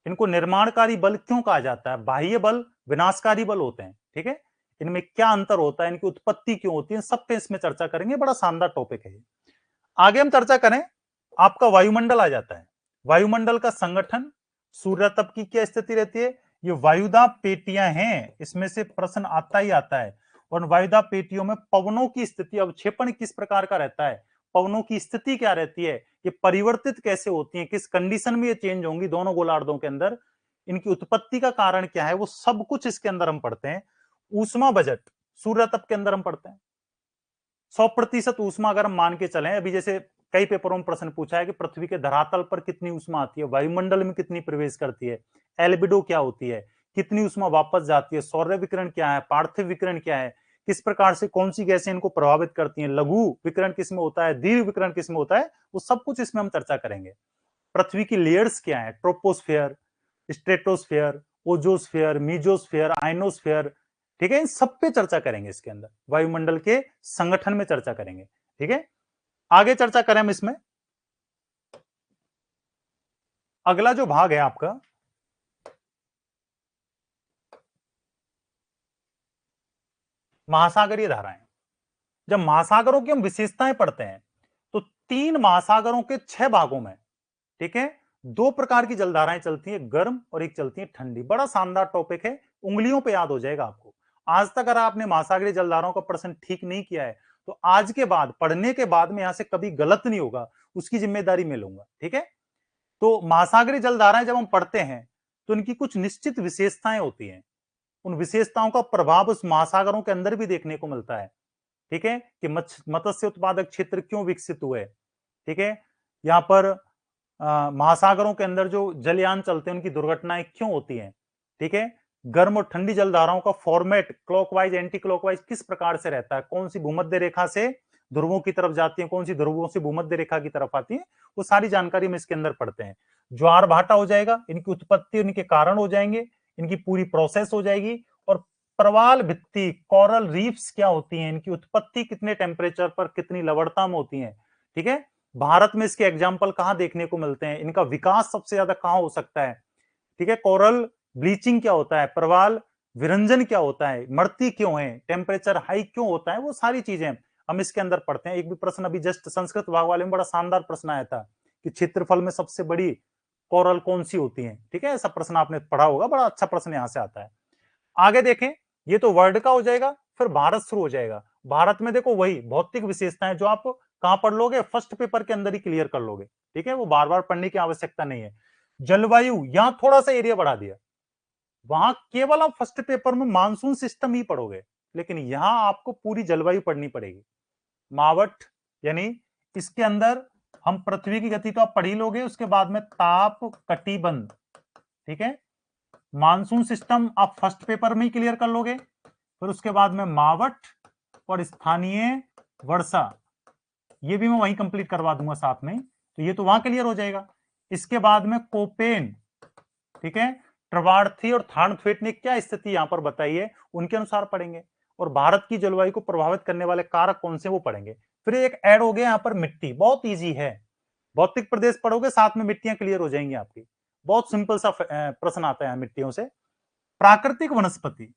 इनको निर्माणकारी बल क्यों कहा जाता है, बाह्य बल विनाशकारी बल होते हैं, ठीक है, इनमें क्या अंतर होता है, इनकी उत्पत्ति क्यों होती है, सब पे इसमें चर्चा करेंगे। बड़ा शानदार टॉपिक है। आगे हम चर्चा करें, आपका वायुमंडल आ जाता है, वायुमंडल का संगठन, सूर्य तप की क्या स्थिति रहती है, ये वायुदाब पेटियां हैं, इसमें से प्रश्न आता ही आता है। और वायुदाब पेटियों में पवनों की स्थिति, अवक्षेपण किस प्रकार का रहता है, पवनों की स्थिति क्या रहती है, ये परिवर्तित कैसे होती है, किस कंडीशन में ये चेंज होंगी दोनों गोलार्धों के अंदर, इनकी उत्पत्ति का कारण क्या है, वो सब कुछ इसके अंदर हम पढ़ते हैं। ऊष्मा बजट सूर्य तप के अंदर हम पढ़ते हैं। 100% ऊष्मा अगर हम मान के चलें, अभी जैसे कई पेपरों में प्रश्न पूछा है कि पृथ्वी के धरातल पर कितनी ऊष्मा आती है, वायुमंडल में कितनी प्रवेश करती है, एल्बिडो क्या होती है, कितनी ऊष्मा वापस जाती है, सौर्य विकिरण क्या है, पार्थिव विकिरण क्या है, किस प्रकार से कौन सी गैसें इनको प्रभावित करती हैं, लघु विकिरण किसमें होता है, दीर्घ विकिरण किसमें होता है, वो सब कुछ इसमें हम चर्चा करेंगे। पृथ्वी की लेयर्स क्या है, ट्रोपोस्फेयर, स्ट्रेटोस्फेयर, ओजोस्फेयर, मीजोस्फेयर, आइनोस्फेयर, ठीक है, इन सब पे चर्चा करेंगे। इसके अंदर वायुमंडल के संगठन में चर्चा करेंगे। ठीक है, आगे चर्चा करें हम इसमें। अगला जो भाग है आपका, महासागरीय धाराएं। जब महासागरों की हम विशेषताएं पढ़ते हैं तो 3 महासागरों के 6 भागों में, ठीक है, 2 प्रकार की जलधाराएं चलती हैं, गर्म और एक चलती है ठंडी। बड़ा शानदार टॉपिक है, उंगलियों पे याद हो जाएगा आपको। आज तक अगर आपने महासागरीय जलधाराओं का प्रश्न ठीक नहीं किया है तो आज के बाद पढ़ने के बाद में यहां से कभी गलत नहीं होगा, उसकी जिम्मेदारी मैं लूंगा। ठीक है, तो महासागरीय जलधाराएं जब हम पढ़ते हैं तो इनकी कुछ निश्चित विशेषताएं होती हैं। उन विशेषताओं का प्रभाव उस महासागरों के अंदर भी देखने को मिलता है। ठीक है, कि मत्स्य उत्पादक क्षेत्र क्यों विकसित हुए। ठीक है, यहां पर महासागरों के अंदर जो जलयान चलते हैं उनकी दुर्घटनाएं क्यों होती हैं। ठीक है, गर्म और ठंडी जलधाराओं का फॉर्मेट क्लॉकवाइज एंटी क्लॉकवाइज किस प्रकार से रहता है, कौन सी भूमध्य रेखा से ध्रुवों की तरफ जाती है, कौन सी ध्रुवों से भूमध्य रेखा की तरफ आती है, वो सारी जानकारी में इसके अंदर पढ़ते हैं। ज्वार भाटा हो जाएगा, इनकी उत्पत्ति, इनके कारण हो जाएंगे, इनकी पूरी प्रोसेस हो जाएगी। और प्रवाल भित्ति कोरल रीफ्स क्या होती हैं, इनकी उत्पत्ति कितने टेम्परेचर पर कितनी लवणता में होती है। ठीक है, भारत में इसके एग्जाम्पल कहां देखने को मिलते हैं, इनका विकास सबसे ज्यादा कहां हो सकता है। ठीक है, कोरल ब्लीचिंग क्या होता है, प्रवाल विरंजन क्या होता है, मरती क्यों है, टेम्परेचर हाई क्यों होता है, वो सारी चीजें हम इसके अंदर पढ़ते हैं। एक भी प्रश्न अभी जस्ट संस्कृत भाग वाले में बड़ा शानदार प्रश्न आया था कि क्षेत्रफल में सबसे बड़ी कोरल कौन सी होती है। ठीक है, ऐसा प्रश्न आपने पढ़ा होगा, बड़ा अच्छा प्रश्न यहां से आता है। आगे देखें, ये तो वर्ल्ड का हो जाएगा, फिर भारत शुरू हो जाएगा। भारत में देखो वही भौतिक विशेषताएं जो आप कहां पढ़ लोगे, फर्स्ट पेपर के अंदर ही क्लियर कर लोगे। ठीक है, वो बार बार पढ़ने की आवश्यकता नहीं है। जलवायु, यहां थोड़ा सा एरिया बढ़ा दिया, वहां केवल आप फर्स्ट पेपर में मानसून सिस्टम ही पढ़ोगे, लेकिन यहां आपको पूरी जलवायु पढ़नी पड़ेगी। मावट यानी इसके अंदर हम पृथ्वी की गति तो आप पढ़ ही लोगे, उसके बाद में ताप कटिबंध। ठीक है, मानसून सिस्टम आप फर्स्ट पेपर में ही क्लियर कर लोगे, फिर उसके बाद में मावट और स्थानीय वर्षा, ये भी मैं वहीं कंप्लीट करवा दूंगा साथ में, तो ये तो वहां क्लियर हो जाएगा। इसके बाद में कोपेन, ठीक है, ट्रवार्थी और थार्नथवेट ने क्या स्थिति यहां पर बताई है, उनके अनुसार पढ़ेंगे। और भारत की जलवायु को प्रभावित करने वाले कारक कौन से, वो पढ़ेंगे। फिर एक ऐड हो गया यहां पर मिट्टी, बहुत ईजी है, भौतिक प्रदेश पढ़ोगे साथ में मिट्टियां क्लियर हो जाएंगी आपकी। बहुत सिंपल सा प्रश्न आता है मिट्टियों से। प्राकृतिक वनस्पति,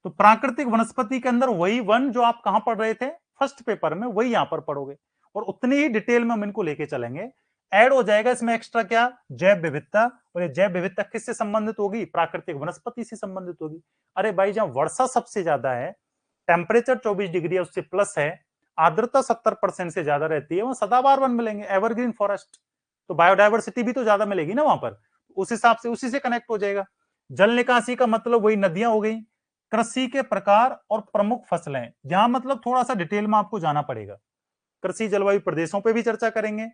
तो प्राकृतिक वनस्पति के अंदर वही वन जो आप कहां पढ़ रहे थे फर्स्ट पेपर में, वही यहां पर पढ़ोगे, और उतनी ही डिटेल में हम इनको लेके चलेंगे। ऐड हो जाएगा इसमें एक्स्ट्रा क्या, जैव विविधता, और ये जैव विविधता किससे संबंधित होगी, प्राकृतिक वनस्पति से संबंधित होगी। अरे भाई, जहां वर्षा सबसे ज्यादा है, टेम्परेचर 24 डिग्री है, उससे प्लस है, आर्द्रता 70% से ज्यादा रहती है, वहां सदाबहार वन मिलेंगे, एवरग्रीन फॉरेस्ट, तो बायोडायवर्सिटी भी तो ज्यादा मिलेगी ना वहां पर, उस हिसाब से उसी से कनेक्ट हो जाएगा। जल निकासी का मतलब वही नदियां हो गई। कृषि के प्रकार और प्रमुख फसलें, यहां मतलब थोड़ा सा डिटेल में आपको जाना पड़ेगा। कृषि जलवायु प्रदेशों पे भी चर्चा करेंगे,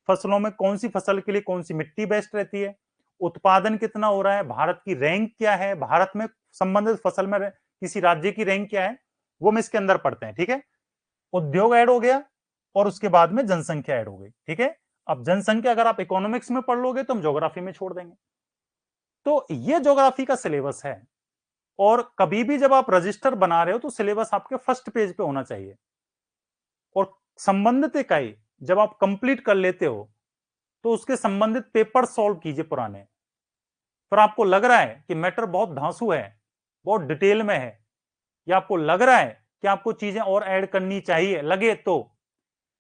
फसलों में कौन सी फसल के लिए कौन सी मिट्टी बेस्ट रहती है, उत्पादन कितना हो रहा है, भारत की रैंक क्या है, भारत में संबंधित फसल में किसी राज्य की रैंक क्या है, वो हम इसके अंदर पढ़ते हैं। ठीक है, उद्योग ऐड हो गया, और उसके बाद में जनसंख्या ऐड हो गई। ठीक है, अब जनसंख्या अगर आप इकोनॉमिक्स में पढ़ लोगे तो हम ज्योग्राफी में छोड़ देंगे। तो ये ज्योग्राफी का सिलेबस है, और कभी भी जब आप रजिस्टर बना रहे हो तो सिलेबस आपके फर्स्ट पेज पे होना चाहिए। और संबंधित इकाई जब आप कंप्लीट कर लेते हो तो उसके संबंधित पेपर सॉल्व कीजिए पुराने। फिर आपको लग रहा है कि मैटर बहुत धांसू है, बहुत डिटेल में है, या आपको लग रहा है कि आपको चीजें और ऐड करनी चाहिए लगे, तो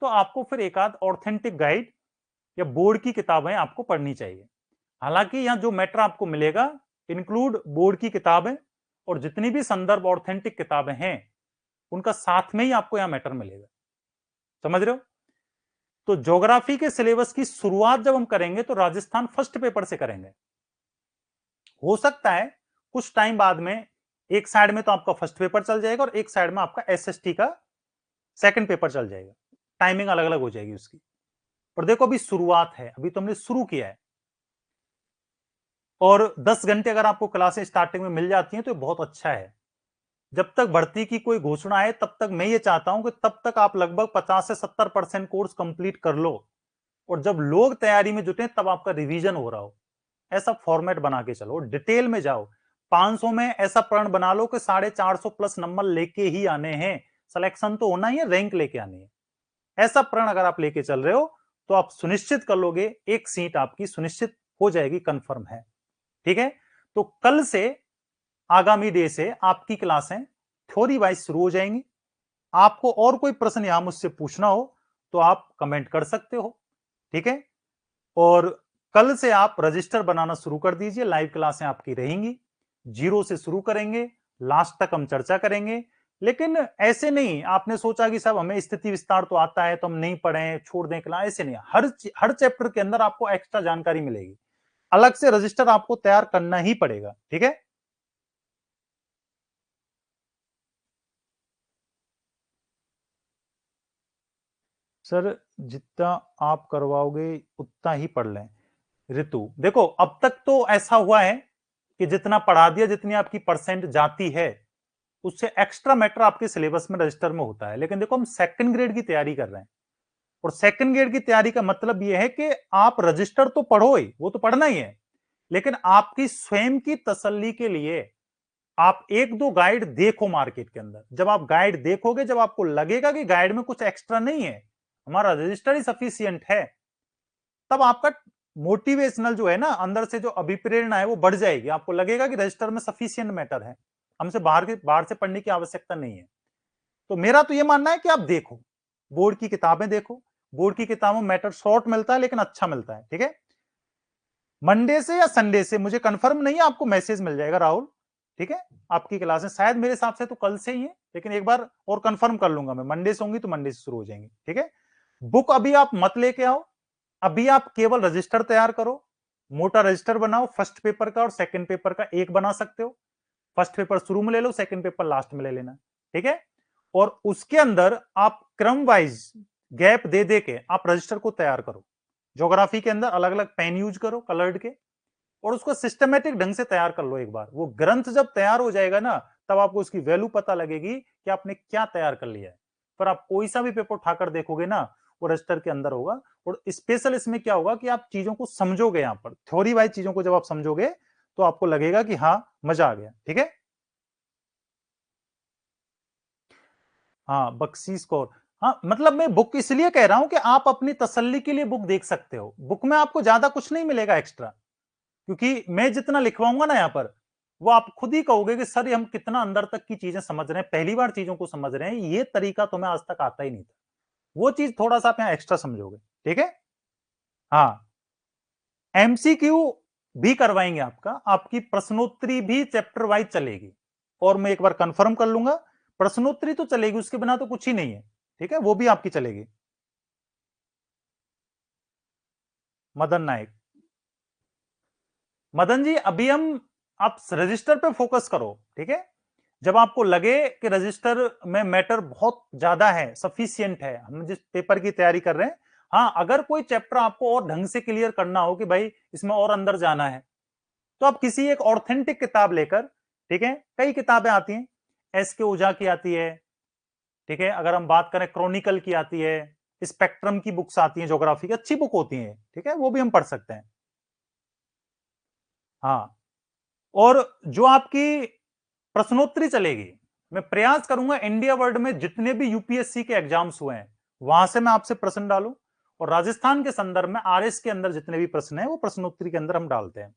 आपको फिर एक आध ऑथेंटिक गाइड या बोर्ड की किताबें आपको पढ़नी चाहिए। हालांकि यहां जो मैटर आपको मिलेगा इंक्लूड बोर्ड की किताबें, और जितनी भी संदर्भ ऑथेंटिक किताबें हैं उनका साथ में ही आपको यहां मैटर मिलेगा। समझ रहे हो? तो ज्योग्राफी के सिलेबस की शुरुआत जब हम करेंगे तो राजस्थान फर्स्ट पेपर से करेंगे। हो सकता है कुछ टाइम बाद में एक साइड में तो आपका फर्स्ट पेपर चल जाएगा और एक साइड में आपका एसएसटी का सेकंड पेपर चल जाएगा, टाइमिंग अलग अलग हो जाएगी उसकी। पर देखो अभी शुरुआत है, अभी तो हमने शुरू किया है, और 10 घंटे अगर आपको क्लासें स्टार्टिंग में मिल जाती हैं तो बहुत अच्छा है। जब तक भर्ती की कोई घोषणा है तब तक मैं ये चाहता हूं कि तब तक आप लगभग 50 से 70% कोर्स कंप्लीट कर लो, और जब लोग तैयारी में जुटे तब आपका रिवीजन हो रहा हो। ऐसा फॉर्मेट बना के चलो, डिटेल में जाओ। 500 में ऐसा प्रण बना लो कि 450 प्लस नंबर लेके ही आने हैं, सिलेक्शन तो होना ही है, रैंक लेके आनी है। ऐसा प्रण अगर आप लेके चल रहे हो तो आप सुनिश्चित कर लोगे, एक सीट आपकी सुनिश्चित हो जाएगी, कंफर्म है। ठीक है, तो कल से, आगामी डे से आपकी क्लासें थ्योरी वाइज शुरू हो जाएंगी। आपको और कोई प्रश्न यहां मुझसे पूछना हो तो आप कमेंट कर सकते हो। ठीक है, और कल से आप रजिस्टर बनाना शुरू कर दीजिए। लाइव क्लासें आपकी रहेंगी, 0 से शुरू करेंगे, लास्ट तक हम चर्चा करेंगे। लेकिन ऐसे नहीं आपने सोचा कि साहब हमें स्थिति विस्तार तो आता है तो हम नहीं पढ़ें, छोड़ दें क्लास, ऐसे नहीं। हर चैप्टर के अंदर आपको एक्स्ट्रा जानकारी मिलेगी, अलग से रजिस्टर आपको तैयार करना ही पड़ेगा। ठीक है, सर जितना आप करवाओगे उतना ही पढ़ लें। ऋतु देखो, अब तक तो ऐसा हुआ है कि जितना पढ़ा दिया, जितनी आपकी परसेंट जाती है, उससे एक्स्ट्रा मैटर आपके सिलेबस में रजिस्टर में होता है। लेकिन देखो हम सेकंड ग्रेड की तैयारी कर रहे हैं, और सेकंड ग्रेड की तैयारी का मतलब यह है कि आप रजिस्टर तो पढ़ो ही, वो तो पढ़ना ही है, लेकिन आपकी स्वयं की तसल्ली के लिए आप एक दो गाइड देखो मार्केट के अंदर। जब आप गाइड देखोगे, जब आपको लगेगा कि गाइड में कुछ एक्स्ट्रा नहीं है, हमारा रजिस्टर ही सफिशियंट है, तब आपका मोटिवेशनल जो है ना, अंदर से जो अभिप्रेरणा है वो बढ़ जाएगी। आपको लगेगा कि रजिस्टर में सफिशियंट मैटर है, हमसे बाहर से पढ़ने की आवश्यकता नहीं है। तो मेरा तो ये मानना है कि आप देखो, बोर्ड की किताबें देखो। बोर्ड की किताबों में मैटर शॉर्ट मिलता है लेकिन अच्छा मिलता है। ठीक है, मंडे से या संडे से, मुझे कंफर्म नहीं है, आपको मैसेज मिल जाएगा राहुल। ठीक है, आपकी क्लासें शायद मेरे हिसाब से तो कल से ही है, लेकिन एक बार और कंफर्म कर लूंगा मैं। मंडे से होंगी तो मंडे से शुरू हो जाएंगी। ठीक है, बुक अभी आप मत लेके आओ, अभी आप केवल रजिस्टर तैयार करो, मोटा रजिस्टर बनाओ। फर्स्ट पेपर का और सेकंड पेपर का एक बना सकते हो, फर्स्ट पेपर शुरू में ले लो, सेकंड पेपर लास्ट में ले लेना। ठीक है, और उसके अंदर आप क्रम वाइज गैप दे दे के आप रजिस्टर को तैयार करो। ज्योग्राफी के अंदर अलग अलग पेन यूज करो कलर्ड के, और उसको सिस्टमेटिक ढंग से तैयार कर लो। एक बार वो ग्रंथ जब तैयार हो जाएगा ना, तब आपको उसकी वैल्यू पता लगेगी कि आपने क्या तैयार कर लिया है। पर आप कोई सा भी पेपर उठाकर देखोगे ना, वो रजिस्टर के अंदर होगा। और स्पेशल इसमें क्या होगा कि आप चीजों को समझोगे, यहां पर थ्योरी वाइज चीजों को जब आप समझोगे तो आपको लगेगा कि हाँ मजा आ गया। ठीक है, हाँ बख्शी स्कोर, हाँ मतलब मैं बुक इसलिए कह रहा हूं कि आप अपनी तसल्ली के लिए बुक देख सकते हो। बुक में आपको ज्यादा कुछ नहीं मिलेगा एक्स्ट्रा, क्योंकि मैं जितना लिखवाऊंगा ना यहाँ पर, वो आप खुद ही कहोगे कि सर हम कितना अंदर तक की चीजें समझ रहे हैं, पहली बार चीजों को समझ रहे हैं, ये तरीका तुम्हें आज तक आता ही नहीं था। वो चीज थोड़ा सा आप यहाँ एक्स्ट्रा समझोगे। ठीक है, हाँ एमसीक्यू भी करवाएंगे आपका, आपकी प्रश्नोत्तरी भी चैप्टर वाइज चलेगी, और मैं एक बार कंफर्म कर लूंगा, प्रश्नोत्तरी तो चलेगी, उसके बिना तो कुछ ही नहीं है। ठीक है, वो भी आपकी चलेगी। मदन नायक, मदन जी अभी हम, आप रजिस्टर पे फोकस करो। ठीक है, जब आपको लगे कि रजिस्टर में मैटर बहुत ज्यादा है, सफिशियंट है, हम जिस पेपर की तैयारी कर रहे हैं, हाँ अगर कोई चैप्टर आपको और ढंग से क्लियर करना हो कि भाई इसमें और अंदर जाना है, तो आप किसी एक ऑथेंटिक किताब लेकर, ठीक है, कई किताबें आती हैं, एस के ओझा की आती है। ठीक है, अगर हम बात करें क्रॉनिकल की आती है, स्पेक्ट्रम की बुक्स आती हैं, ज्योग्राफी की अच्छी बुक होती है। ठीक है, वो भी हम पढ़ सकते हैं। हाँ, और जो आपकी प्रश्नोत्तरी चलेगी, मैं प्रयास करूंगा इंडिया वर्ल्ड में जितने भी यूपीएससी के एग्जाम्स हुए हैं वहां से मैं आपसे प्रश्न डालूं, और राजस्थान के संदर्भ में आरएस के अंदर जितने भी प्रश्न हैं वो प्रश्नोत्तरी के अंदर हम डालते हैं।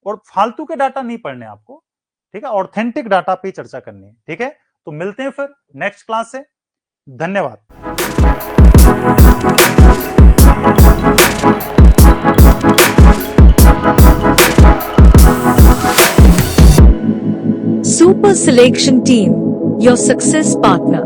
और फालतू के डाटा नहीं पढ़ने आपको, ठीक है, ऑथेंटिक डाटा पे चर्चा करनी है। ठीक है, तो मिलते हैं फिर नेक्स्ट क्लास से। धन्यवाद। Super Selection Team, your success partner.